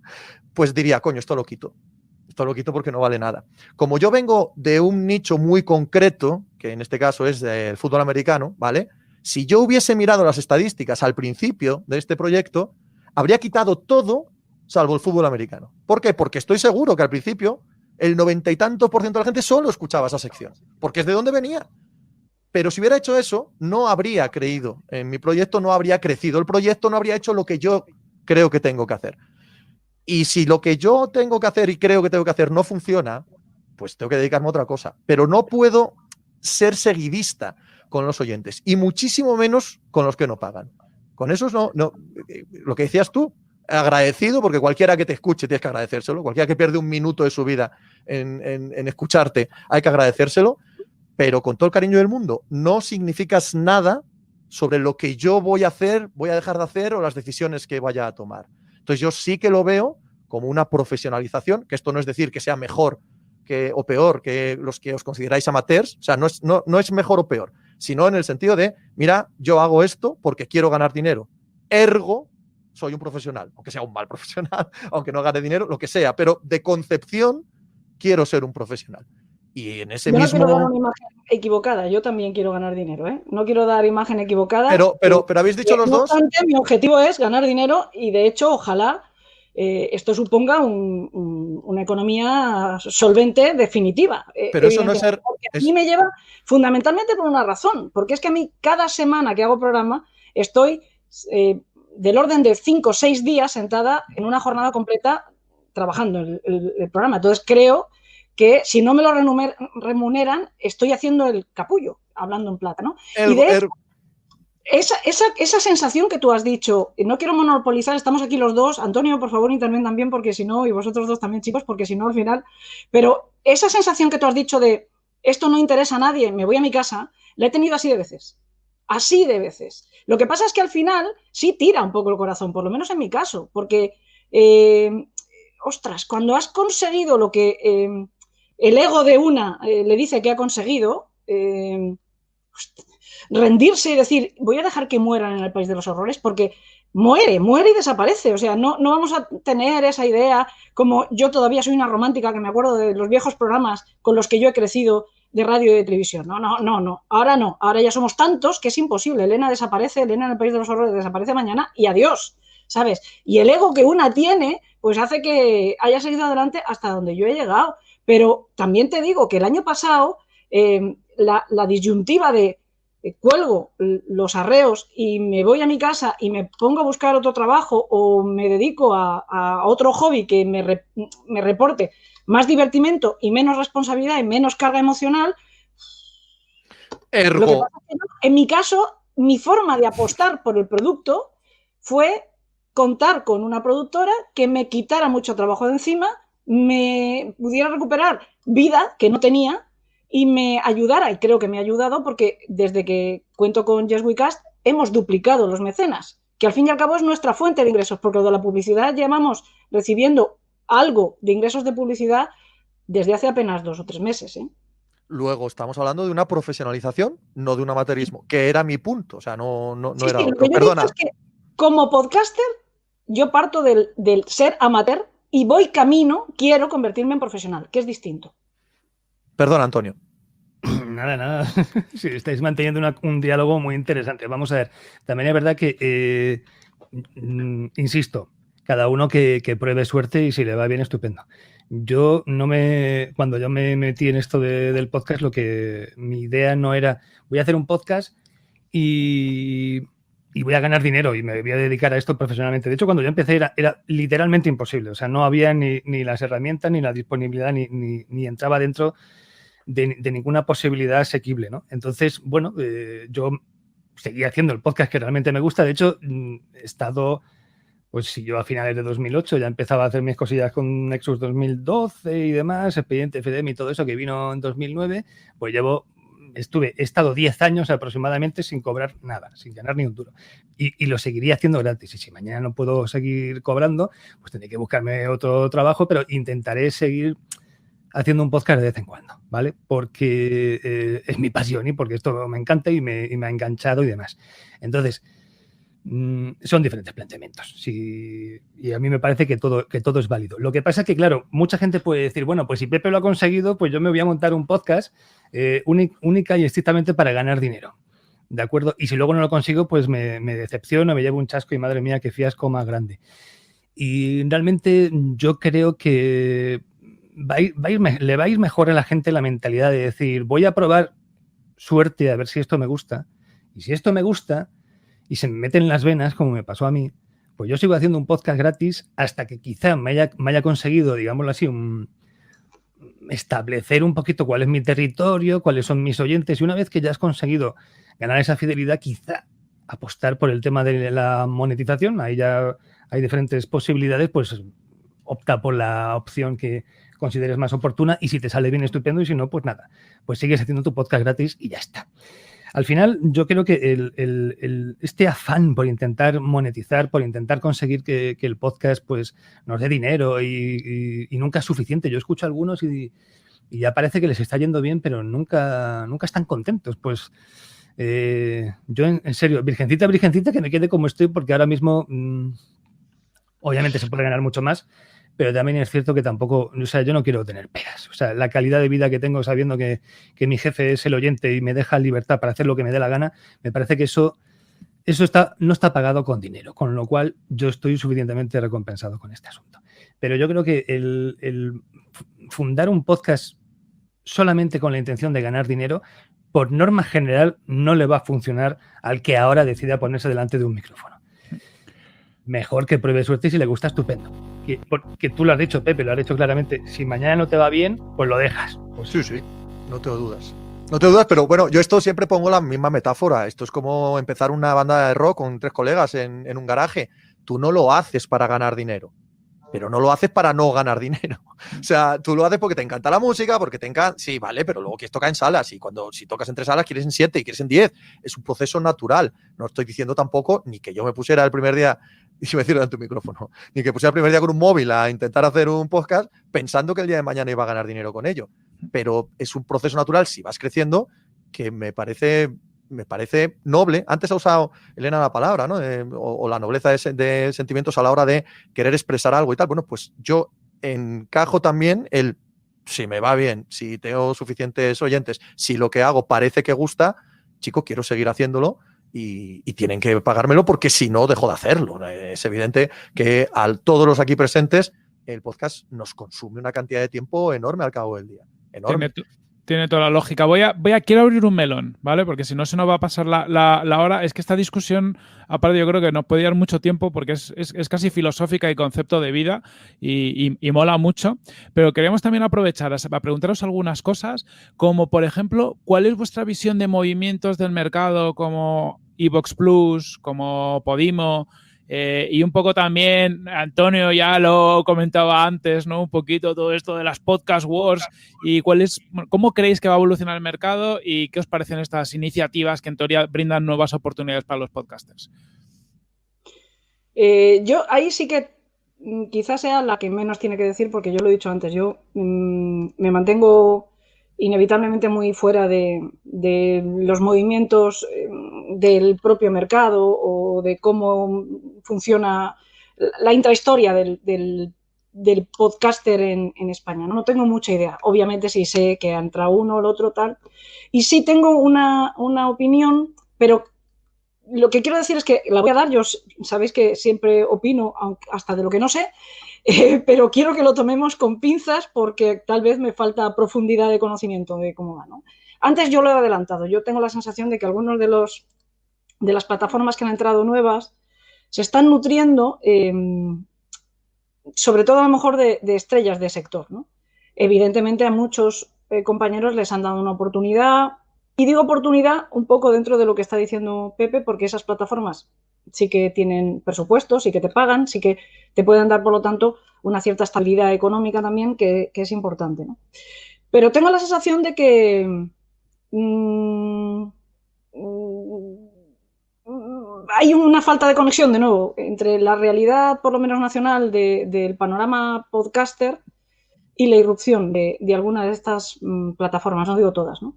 pues diría, coño, esto lo quito. Esto lo quito porque no vale nada. Como yo vengo de un nicho muy concreto, que en este caso es del fútbol americano, ¿vale? Si yo hubiese mirado las estadísticas al principio de este proyecto, habría quitado todo salvo el fútbol americano. ¿Por qué? Porque estoy seguro que al principio el 90 y tantos % de la gente solo escuchaba esa sección, porque es de donde venía. Pero si hubiera hecho eso, no habría creído en mi proyecto, no habría crecido el proyecto, no habría hecho lo que yo creo que tengo que hacer. Y si lo que yo tengo que hacer y creo que tengo que hacer no funciona, pues tengo que dedicarme a otra cosa. Pero no puedo ser seguidista con los oyentes y muchísimo menos con los que no pagan. Con esos no, lo que decías tú, agradecido, porque cualquiera que te escuche tienes que agradecérselo, cualquiera que pierde un minuto de su vida en escucharte hay que agradecérselo. Pero con todo el cariño del mundo, no significas nada sobre lo que yo voy a hacer, voy a dejar de hacer o las decisiones que vaya a tomar. Entonces yo sí que lo veo como una profesionalización, que esto no es decir que sea mejor o peor que los que os consideráis amateurs, o sea, no es mejor o peor, sino en el sentido de, mira, yo hago esto porque quiero ganar dinero, ergo soy un profesional, aunque sea un mal profesional, aunque no gane dinero, lo que sea, pero de concepción quiero ser un profesional. Y en ese yo no mismo... quiero dar una imagen equivocada, yo también quiero ganar dinero, ¿eh? No quiero dar imagen equivocada. Pero habéis dicho los dos... Mi objetivo es ganar dinero y de hecho ojalá esto suponga una economía solvente definitiva. Pero eso no es ser... A mí me lleva fundamentalmente por una razón, porque es que a mí cada semana que hago programa estoy del orden de 5 o 6 días sentada en una jornada completa trabajando el programa. Entonces creo que si no me lo remuneran, estoy haciendo el capullo, hablando en plata, ¿no? Y de hecho, esa sensación que tú has dicho, no quiero monopolizar, estamos aquí los dos, Antonio, por favor, interven también, porque si no, y vosotros dos también, chicos, porque si no, al final, pero esa sensación que tú has dicho de esto no interesa a nadie, me voy a mi casa, la he tenido así de veces. Así de veces. Lo que pasa es que al final sí tira un poco el corazón, por lo menos en mi caso, porque, ostras, cuando has conseguido lo que el ego de una le dice que ha conseguido rendirse y decir, voy a dejar que mueran en el país de los horrores, porque muere y desaparece. O sea, no vamos a tener esa idea, como yo todavía soy una romántica que me acuerdo de los viejos programas con los que yo he crecido de radio y de televisión. No. Ahora ya somos tantos que es imposible. Elena desaparece, Elena en el país de los horrores desaparece mañana y adiós, ¿sabes? Y el ego que una tiene, pues hace que haya seguido adelante hasta donde yo he llegado. Pero también te digo que el año pasado la disyuntiva de cuelgo los arreos y me voy a mi casa y me pongo a buscar otro trabajo o me dedico a otro hobby que me reporte más divertimento y menos responsabilidad y menos carga emocional. Ergo. Lo que pasa es que no, en mi caso, mi forma de apostar por el producto fue contar con una productora que me quitara mucho trabajo de encima, me pudiera recuperar vida que no tenía y me ayudara, y creo que me ha ayudado porque desde que cuento con Yes We Cast hemos duplicado los mecenas, que al fin y al cabo es nuestra fuente de ingresos, porque de la publicidad llevamos recibiendo algo de ingresos de publicidad desde hace apenas 2 o 3 meses, ¿eh? Luego estamos hablando de una profesionalización, no de un amateurismo, que era mi punto, o sea, no Sí, era sí, otro. lo que yo Perdona. digo es que como podcaster yo parto del ser amateur y voy camino, quiero convertirme en profesional, que es distinto. Perdona, Antonio. Nada. Sí, estáis manteniendo un diálogo muy interesante. Vamos a ver, también es verdad que, insisto, cada uno que pruebe suerte y si le va bien, estupendo. Cuando yo me metí en esto del podcast, mi idea no era, voy a hacer un podcast y voy a ganar dinero y me voy a dedicar a esto profesionalmente. De hecho, cuando yo empecé era literalmente imposible. O sea, no había ni las herramientas, ni la disponibilidad, ni entraba dentro de ninguna posibilidad asequible, ¿no? Entonces, bueno, yo seguí haciendo el podcast que realmente me gusta. De hecho, he estado, pues si yo a finales de 2008 ya empezaba a hacer mis cosillas con Nexus 2012 y demás, Expediente FDM y todo eso que vino en 2009, pues he estado 10 años aproximadamente sin cobrar nada, sin ganar ni un duro. Y lo seguiría haciendo gratis. Y si mañana no puedo seguir cobrando, pues tendré que buscarme otro trabajo, pero intentaré seguir haciendo un podcast de vez en cuando, ¿vale? Porque es mi pasión y porque esto me encanta y me ha enganchado y demás. Entonces, son diferentes planteamientos. Y a mí me parece que todo es válido. Lo que pasa es que, claro, mucha gente puede decir, bueno, pues si Pepe lo ha conseguido, pues yo me voy a montar un podcast única y estrictamente para ganar dinero. ¿De acuerdo? Y si luego no lo consigo, pues me decepciono, me llevo un chasco y madre mía, qué fiasco más grande. Y realmente yo creo que le va a ir mejor a la gente la mentalidad de decir, voy a probar suerte a ver si esto me gusta. Y si esto me gusta y se me mete en las venas, como me pasó a mí, pues yo sigo haciendo un podcast gratis hasta que quizá me haya conseguido, digámoslo así, establecer un poquito cuál es mi territorio, cuáles son mis oyentes. Y una vez que ya has conseguido ganar esa fidelidad, quizá apostar por el tema de la monetización. Ahí ya hay diferentes posibilidades, pues opta por la opción que consideres más oportuna y si te sale bien, estupendo, y si no, pues nada, pues sigues haciendo tu podcast gratis y ya está. Al final, yo creo que este afán por intentar monetizar, por intentar conseguir que el podcast pues nos dé dinero y nunca es suficiente. Yo escucho a algunos y ya parece que les está yendo bien, pero nunca están contentos. Pues yo, en serio, virgencita, que me quede como estoy, porque ahora mismo obviamente se puede ganar mucho más, pero también es cierto que tampoco, o sea, yo no quiero tener pegas. O sea, la calidad de vida que tengo sabiendo que mi jefe es el oyente y me deja libertad para hacer lo que me dé la gana, me parece que eso no está pagado con dinero, con lo cual yo estoy suficientemente recompensado con este asunto. Pero yo creo que el fundar un podcast solamente con la intención de ganar dinero, por norma general, no le va a funcionar al que ahora decida ponerse delante de un micrófono. Mejor que pruebe suerte y si le gusta, estupendo. Porque tú lo has dicho, Pepe, lo has dicho claramente. Si mañana no te va bien, pues lo dejas. Pues sí, no tengo dudas. No tengo dudas, pero bueno, yo esto siempre pongo la misma metáfora. Esto es como empezar una banda de rock con 3 colegas en un garaje. Tú no lo haces para ganar dinero, pero no lo haces para no ganar dinero. O sea, tú lo haces porque te encanta la música, porque te encanta... Sí, vale, pero luego quieres tocar en salas y si tocas en 3 salas quieres en 7 y quieres en 10. Es un proceso natural. No estoy diciendo tampoco ni que yo me pusiera el primer día y me cierran tu micrófono. Ni que pusiera el primer día con un móvil a intentar hacer un podcast pensando que el día de mañana iba a ganar dinero con ello. Pero es un proceso natural, si vas creciendo, que me parece noble. Antes ha usado Elena la palabra, ¿no? O la nobleza de sentimientos a la hora de querer expresar algo y tal. Bueno, pues yo encajo también si me va bien, si tengo suficientes oyentes, si lo que hago parece que gusta, chico, quiero seguir haciéndolo y tienen que pagármelo porque si no, dejo de hacerlo. Es evidente que a todos los aquí presentes el podcast nos consume una cantidad de tiempo enorme al cabo del día. Enorme. Tiene toda la lógica. Quiero abrir un melón, ¿vale? Porque si no se nos va a pasar la hora. Es que esta discusión, aparte, yo creo que nos puede llevar mucho tiempo porque es casi filosófica y concepto de vida y mola mucho. Pero queríamos también aprovechar a preguntaros algunas cosas, como por ejemplo, ¿cuál es vuestra visión de movimientos del mercado como iVoox Plus, como Podimo? Y un poco también, Antonio ya lo comentaba antes, ¿no? Un poquito todo esto de las podcast wars y cómo creéis que va a evolucionar el mercado y qué os parecen estas iniciativas que en teoría brindan nuevas oportunidades para los podcasters. Yo ahí sí que quizás sea la que menos tiene que decir porque yo lo he dicho antes, yo me mantengo inevitablemente muy fuera de los movimientos del propio mercado o de cómo funciona la intrahistoria del podcaster en España. No tengo mucha idea. Obviamente sí sé que entra uno o el otro tal. Y sí tengo una opinión, pero lo que quiero decir es que la voy a dar. Yo sabéis que siempre opino hasta de lo que no sé. Pero quiero que lo tomemos con pinzas porque tal vez me falta profundidad de conocimiento de cómo va, ¿no? Antes yo lo he adelantado. Yo tengo la sensación de que algunos de las plataformas que han entrado nuevas se están nutriendo, sobre todo a lo mejor de estrellas de sector, ¿no? Evidentemente a muchos compañeros les han dado una oportunidad, y digo oportunidad un poco dentro de lo que está diciendo Pepe, porque esas plataformas sí que tienen presupuestos, sí que te pagan, sí que te pueden dar, por lo tanto, una cierta estabilidad económica también que es importante, ¿no? Pero tengo la sensación de que hay una falta de conexión, de nuevo, entre la realidad, por lo menos nacional, del panorama podcaster y la irrupción de alguna de estas plataformas, no digo todas, ¿no?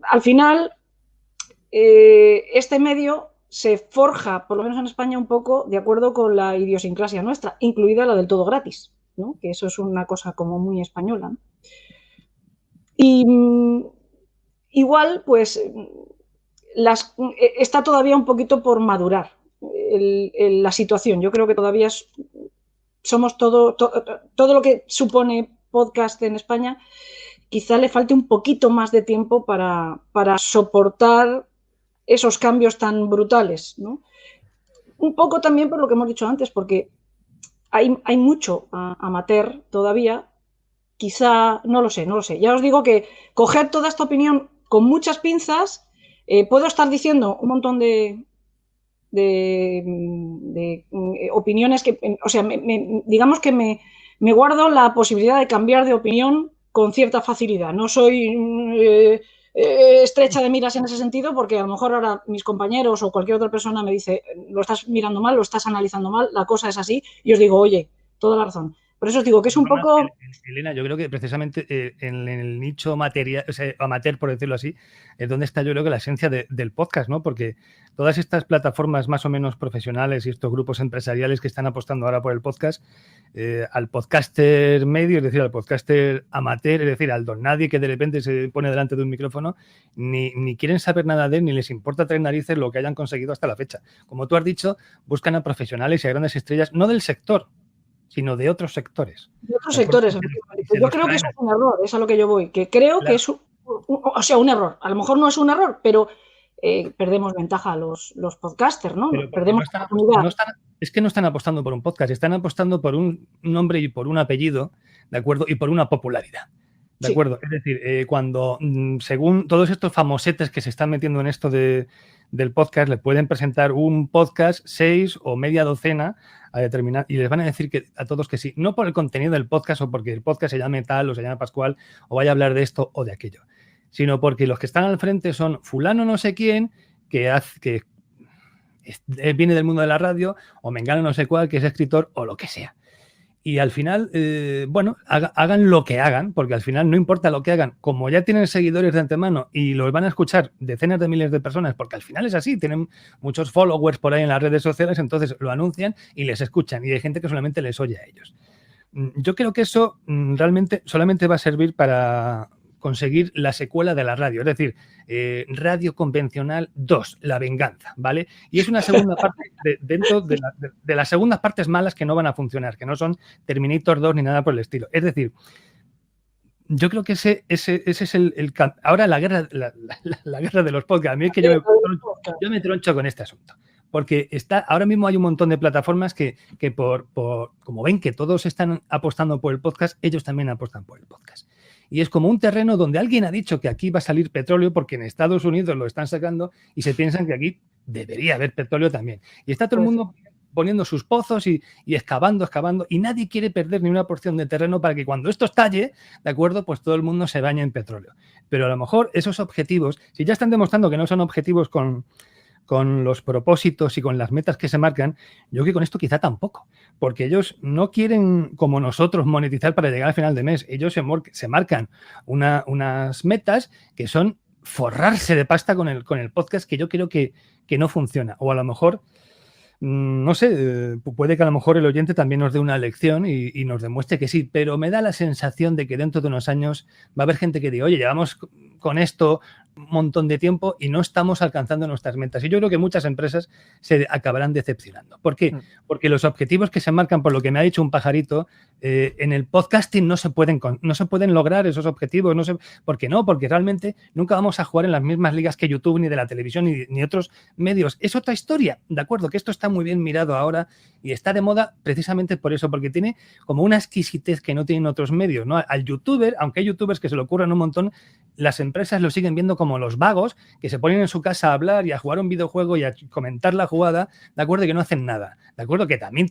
Al final, este medio se forja, por lo menos en España, un poco de acuerdo con la idiosincrasia nuestra, incluida la del todo gratis, ¿no? Que eso es una cosa como muy española, ¿no? Y igual, pues, está todavía un poquito por madurar la situación. Yo creo que todavía somos todo lo que supone podcast en España, quizá le falte un poquito más de tiempo para soportar esos cambios tan brutales, ¿no? Un poco también por lo que hemos dicho antes, porque hay mucho amateur todavía, quizá, no lo sé. Ya os digo que coger toda esta opinión con muchas pinzas, puedo estar diciendo un montón de opiniones que, o sea, digamos que me guardo la posibilidad de cambiar de opinión con cierta facilidad. No soy estrecha de miras en ese sentido, porque a lo mejor ahora mis compañeros o cualquier otra persona me dice, lo estás mirando mal, lo estás analizando mal, la cosa es así, y os digo, oye, toda la razón. Por eso os digo que es un poco... Elena, yo creo que precisamente en el nicho material, o sea, amateur, por decirlo así, es donde está yo creo que la esencia del podcast, ¿no? Porque todas estas plataformas más o menos profesionales y estos grupos empresariales que están apostando ahora por el podcast, al podcaster medio, es decir, al podcaster amateur, es decir, al don nadie que de repente se pone delante de un micrófono, ni quieren saber nada de él, ni les importa tres narices lo que hayan conseguido hasta la fecha. Como tú has dicho, buscan a profesionales y a grandes estrellas, no del sector, sino de otros sectores. De otros sectores, efectivamente. Yo creo que eso es un error, es a lo que yo voy, que creo que es un error. A lo mejor no es un error, pero perdemos ventaja a los podcasters, ¿no? Perdemos oportunidad. Es que no están apostando por un podcast, están apostando por un nombre y por un apellido, ¿de acuerdo? Y por una popularidad. ¿De acuerdo? Es decir, cuando, según todos estos famosetes que se están metiendo en esto del podcast, le pueden presentar un podcast 6 o media docena a determinar y les van a decir a todos que sí, no por el contenido del podcast o porque el podcast se llame tal o se llame Pascual o vaya a hablar de esto o de aquello, sino porque los que están al frente son fulano no sé quién que viene del mundo de la radio, o mengano no sé cuál, que es escritor, o lo que sea. Y al final, bueno, hagan lo que hagan, porque al final no importa lo que hagan, como ya tienen seguidores de antemano y los van a escuchar decenas de miles de personas, porque al final es así, tienen muchos followers por ahí en las redes sociales, entonces lo anuncian y les escuchan, y hay gente que solamente les oye a ellos. Yo creo que eso realmente solamente va a servir para conseguir la secuela de la radio, es decir, Radio Convencional 2, La Venganza, ¿vale? Y es una segunda parte dentro de las segundas partes malas que no van a funcionar, que no son Terminator 2 ni nada por el estilo. Es decir, yo creo que ese es el ahora la guerra de los podcasts. A mí es que yo me troncho con este asunto. Porque ahora mismo hay un montón de plataformas que como ven que todos están apostando por el podcast, ellos también apostan por el podcast. Y es como un terreno donde alguien ha dicho que aquí va a salir petróleo porque en Estados Unidos lo están sacando y se piensan que aquí debería haber petróleo también. Y está todo el mundo poniendo sus pozos y excavando, y nadie quiere perder ni una porción de terreno para que cuando esto estalle, ¿de acuerdo? Pues todo el mundo se bañe en petróleo. Pero a lo mejor esos objetivos, si ya están demostrando que no son objetivos con los propósitos y con las metas que se marcan, yo creo que con esto quizá tampoco, porque ellos no quieren, como nosotros, monetizar para llegar al final de mes. Ellos se marcan unas metas que son forrarse de pasta con el podcast, que yo creo que no funciona. O a lo mejor, no sé, puede que a lo mejor el oyente también nos dé una lección y nos demuestre que sí, pero me da la sensación de que dentro de unos años va a haber gente que diga, oye, llevamos con esto un montón de tiempo y no estamos alcanzando nuestras metas. Y yo creo que muchas empresas se acabarán decepcionando. ¿Por qué? Porque los objetivos que se marcan, por lo que me ha dicho un pajarito, en el podcasting no se pueden lograr esos objetivos. ¿Por qué no? Porque realmente nunca vamos a jugar en las mismas ligas que YouTube, ni de la televisión, ni otros medios. Es otra historia, ¿de acuerdo? Que esto está muy bien mirado ahora y está de moda precisamente por eso, porque tiene como una exquisitez que no tienen otros medios, ¿no? Al youtuber, aunque hay youtubers que se le ocurran un montón, las empresas lo siguen viendo como los vagos que se ponen en su casa a hablar y a jugar un videojuego y a comentar la jugada, ¿de acuerdo? Que no hacen nada, ¿de acuerdo? Que también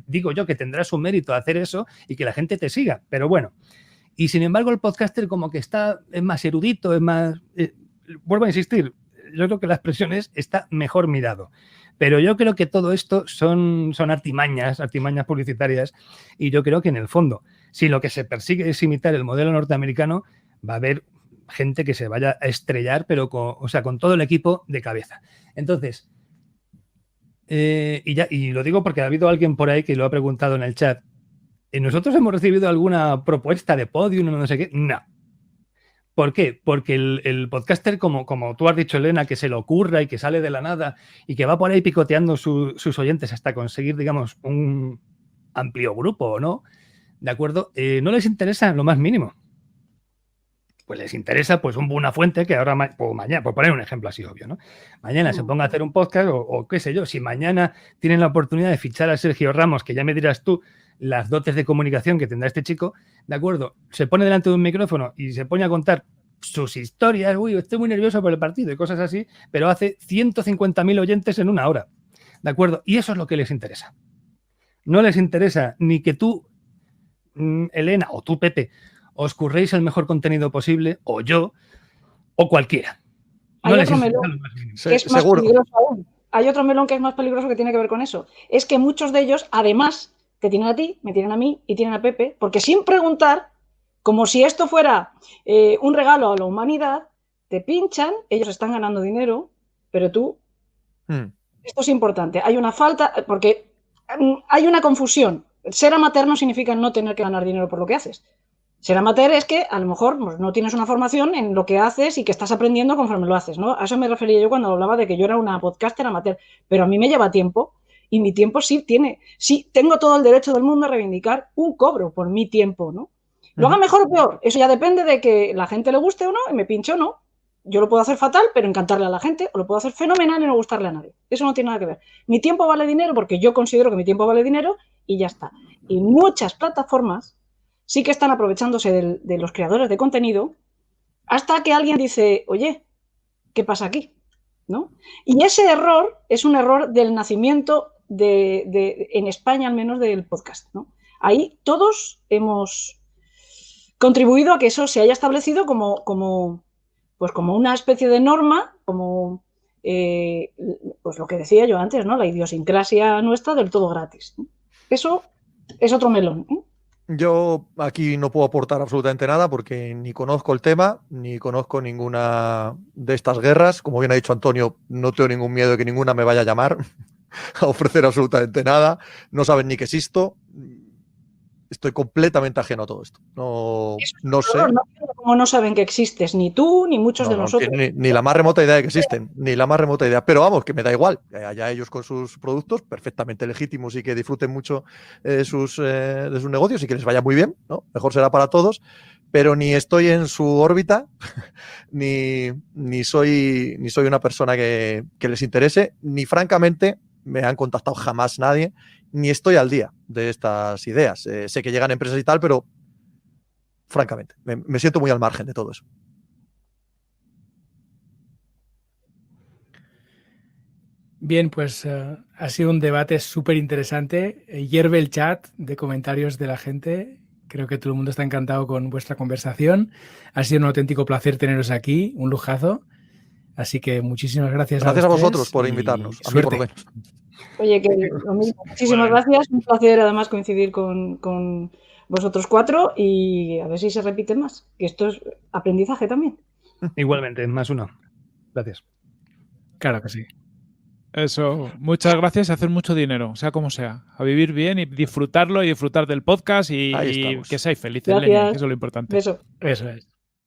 digo yo que tendrá su mérito hacer eso y que la gente te siga, pero bueno. Y sin embargo el podcaster como que es más erudito, es más... vuelvo a insistir, yo creo que la expresión está mejor mirado. Pero yo creo que todo esto son artimañas publicitarias, y yo creo que en el fondo, si lo que se persigue es imitar el modelo norteamericano, va a haber gente que se vaya a estrellar, pero con todo el equipo de cabeza. Entonces, y lo digo porque ha habido alguien por ahí que lo ha preguntado en el chat. ¿Nosotros hemos recibido alguna propuesta de Podium, no sé qué? No. ¿Por qué? Porque el podcaster, como tú has dicho, Elena, que se le ocurra y que sale de la nada y que va por ahí picoteando sus oyentes hasta conseguir, digamos, un amplio grupo, ¿no? ¿De acuerdo? No les interesa lo más mínimo. Pues les interesa pues un Buenafuente que ahora, mañana, por poner un ejemplo así obvio, ¿no? Mañana se ponga a hacer un podcast o qué sé yo, si mañana tienen la oportunidad de fichar a Sergio Ramos, que ya me dirás tú las dotes de comunicación que tendrá este chico, ¿de acuerdo? Se pone delante de un micrófono y se pone a contar sus historias, uy, estoy muy nervioso por el partido y cosas así, pero hace 150.000 oyentes en una hora, ¿de acuerdo? Y eso es lo que les interesa. No les interesa ni que tú, Elena, o tú, Pepe, os curréis el mejor contenido posible, o yo, o cualquiera. No Hay otro melón que es más peligroso aún. Hay otro melón que es más peligroso que tiene que ver con eso. Es que muchos de ellos, además, te tienen a ti, me tienen a mí y tienen a Pepe, porque sin preguntar, como si esto fuera un regalo a la humanidad, te pinchan, ellos están ganando dinero, pero tú... Esto es importante. Hay una falta, porque hay una confusión. Ser amateur no significa no tener que ganar dinero por lo que haces. Ser amateur es que a lo mejor pues, no tienes una formación en lo que haces y que estás aprendiendo conforme lo haces, ¿no? A eso me refería yo cuando hablaba de que yo era una podcaster amateur, pero a mí me lleva tiempo y mi tiempo sí tengo todo el derecho del mundo a reivindicar un cobro por mi tiempo, ¿no? Lo haga mejor o peor, eso ya depende de que la gente le guste o no y me pinche o no. Yo lo puedo hacer fatal, pero encantarle a la gente, o lo puedo hacer fenomenal y no gustarle a nadie. Eso no tiene nada que ver. Mi tiempo vale dinero porque yo considero que mi tiempo vale dinero y ya está. Y muchas plataformas sí que están aprovechándose de los creadores de contenido hasta que alguien dice, oye, ¿qué pasa aquí? ¿No? Y ese error es un error del nacimiento en España, al menos, del podcast, ¿no? Ahí todos hemos contribuido a que eso se haya establecido como una especie de norma, como pues lo que decía yo antes, ¿no? La idiosincrasia nuestra del todo gratis. Eso es otro melón. Yo aquí no puedo aportar absolutamente nada porque ni conozco el tema, ni conozco ninguna de estas guerras. Como bien ha dicho Antonio, no tengo ningún miedo de que ninguna me vaya a llamar a ofrecer absolutamente nada. No saben ni que existo. Estoy completamente ajeno a todo esto. No sé. Como no saben que existes, ni tú, ni muchos de nosotros. Ni la más remota idea de que existen, ni la más remota idea. Pero vamos, que me da igual. Allá ellos con sus productos, perfectamente legítimos y que disfruten mucho de sus negocios y que les vaya muy bien, ¿no? Mejor será para todos. Pero ni estoy en su órbita, ni soy una persona que les interese, ni francamente me han contactado jamás nadie, ni estoy al día de estas ideas. Sé que llegan empresas y tal, pero francamente, me siento muy al margen de todo eso. Bien, pues ha sido un debate súper interesante. Hierve el chat de comentarios de la gente. Creo que todo el mundo está encantado con vuestra conversación. Ha sido un auténtico placer teneros aquí, un lujazo. Así que muchísimas gracias. Gracias a vosotros por invitarnos. A mí por lo menos. Oye, que lo mismo. Muchísimas gracias. Un placer además coincidir con vosotros cuatro y a ver si se repite más. Que esto es aprendizaje también. Igualmente, más uno. Gracias. Claro que sí. Eso, muchas gracias y hacer mucho dinero, sea como sea. A vivir bien y disfrutarlo y disfrutar del podcast y que seáis felices, Leña, que eso es lo importante. Eso es.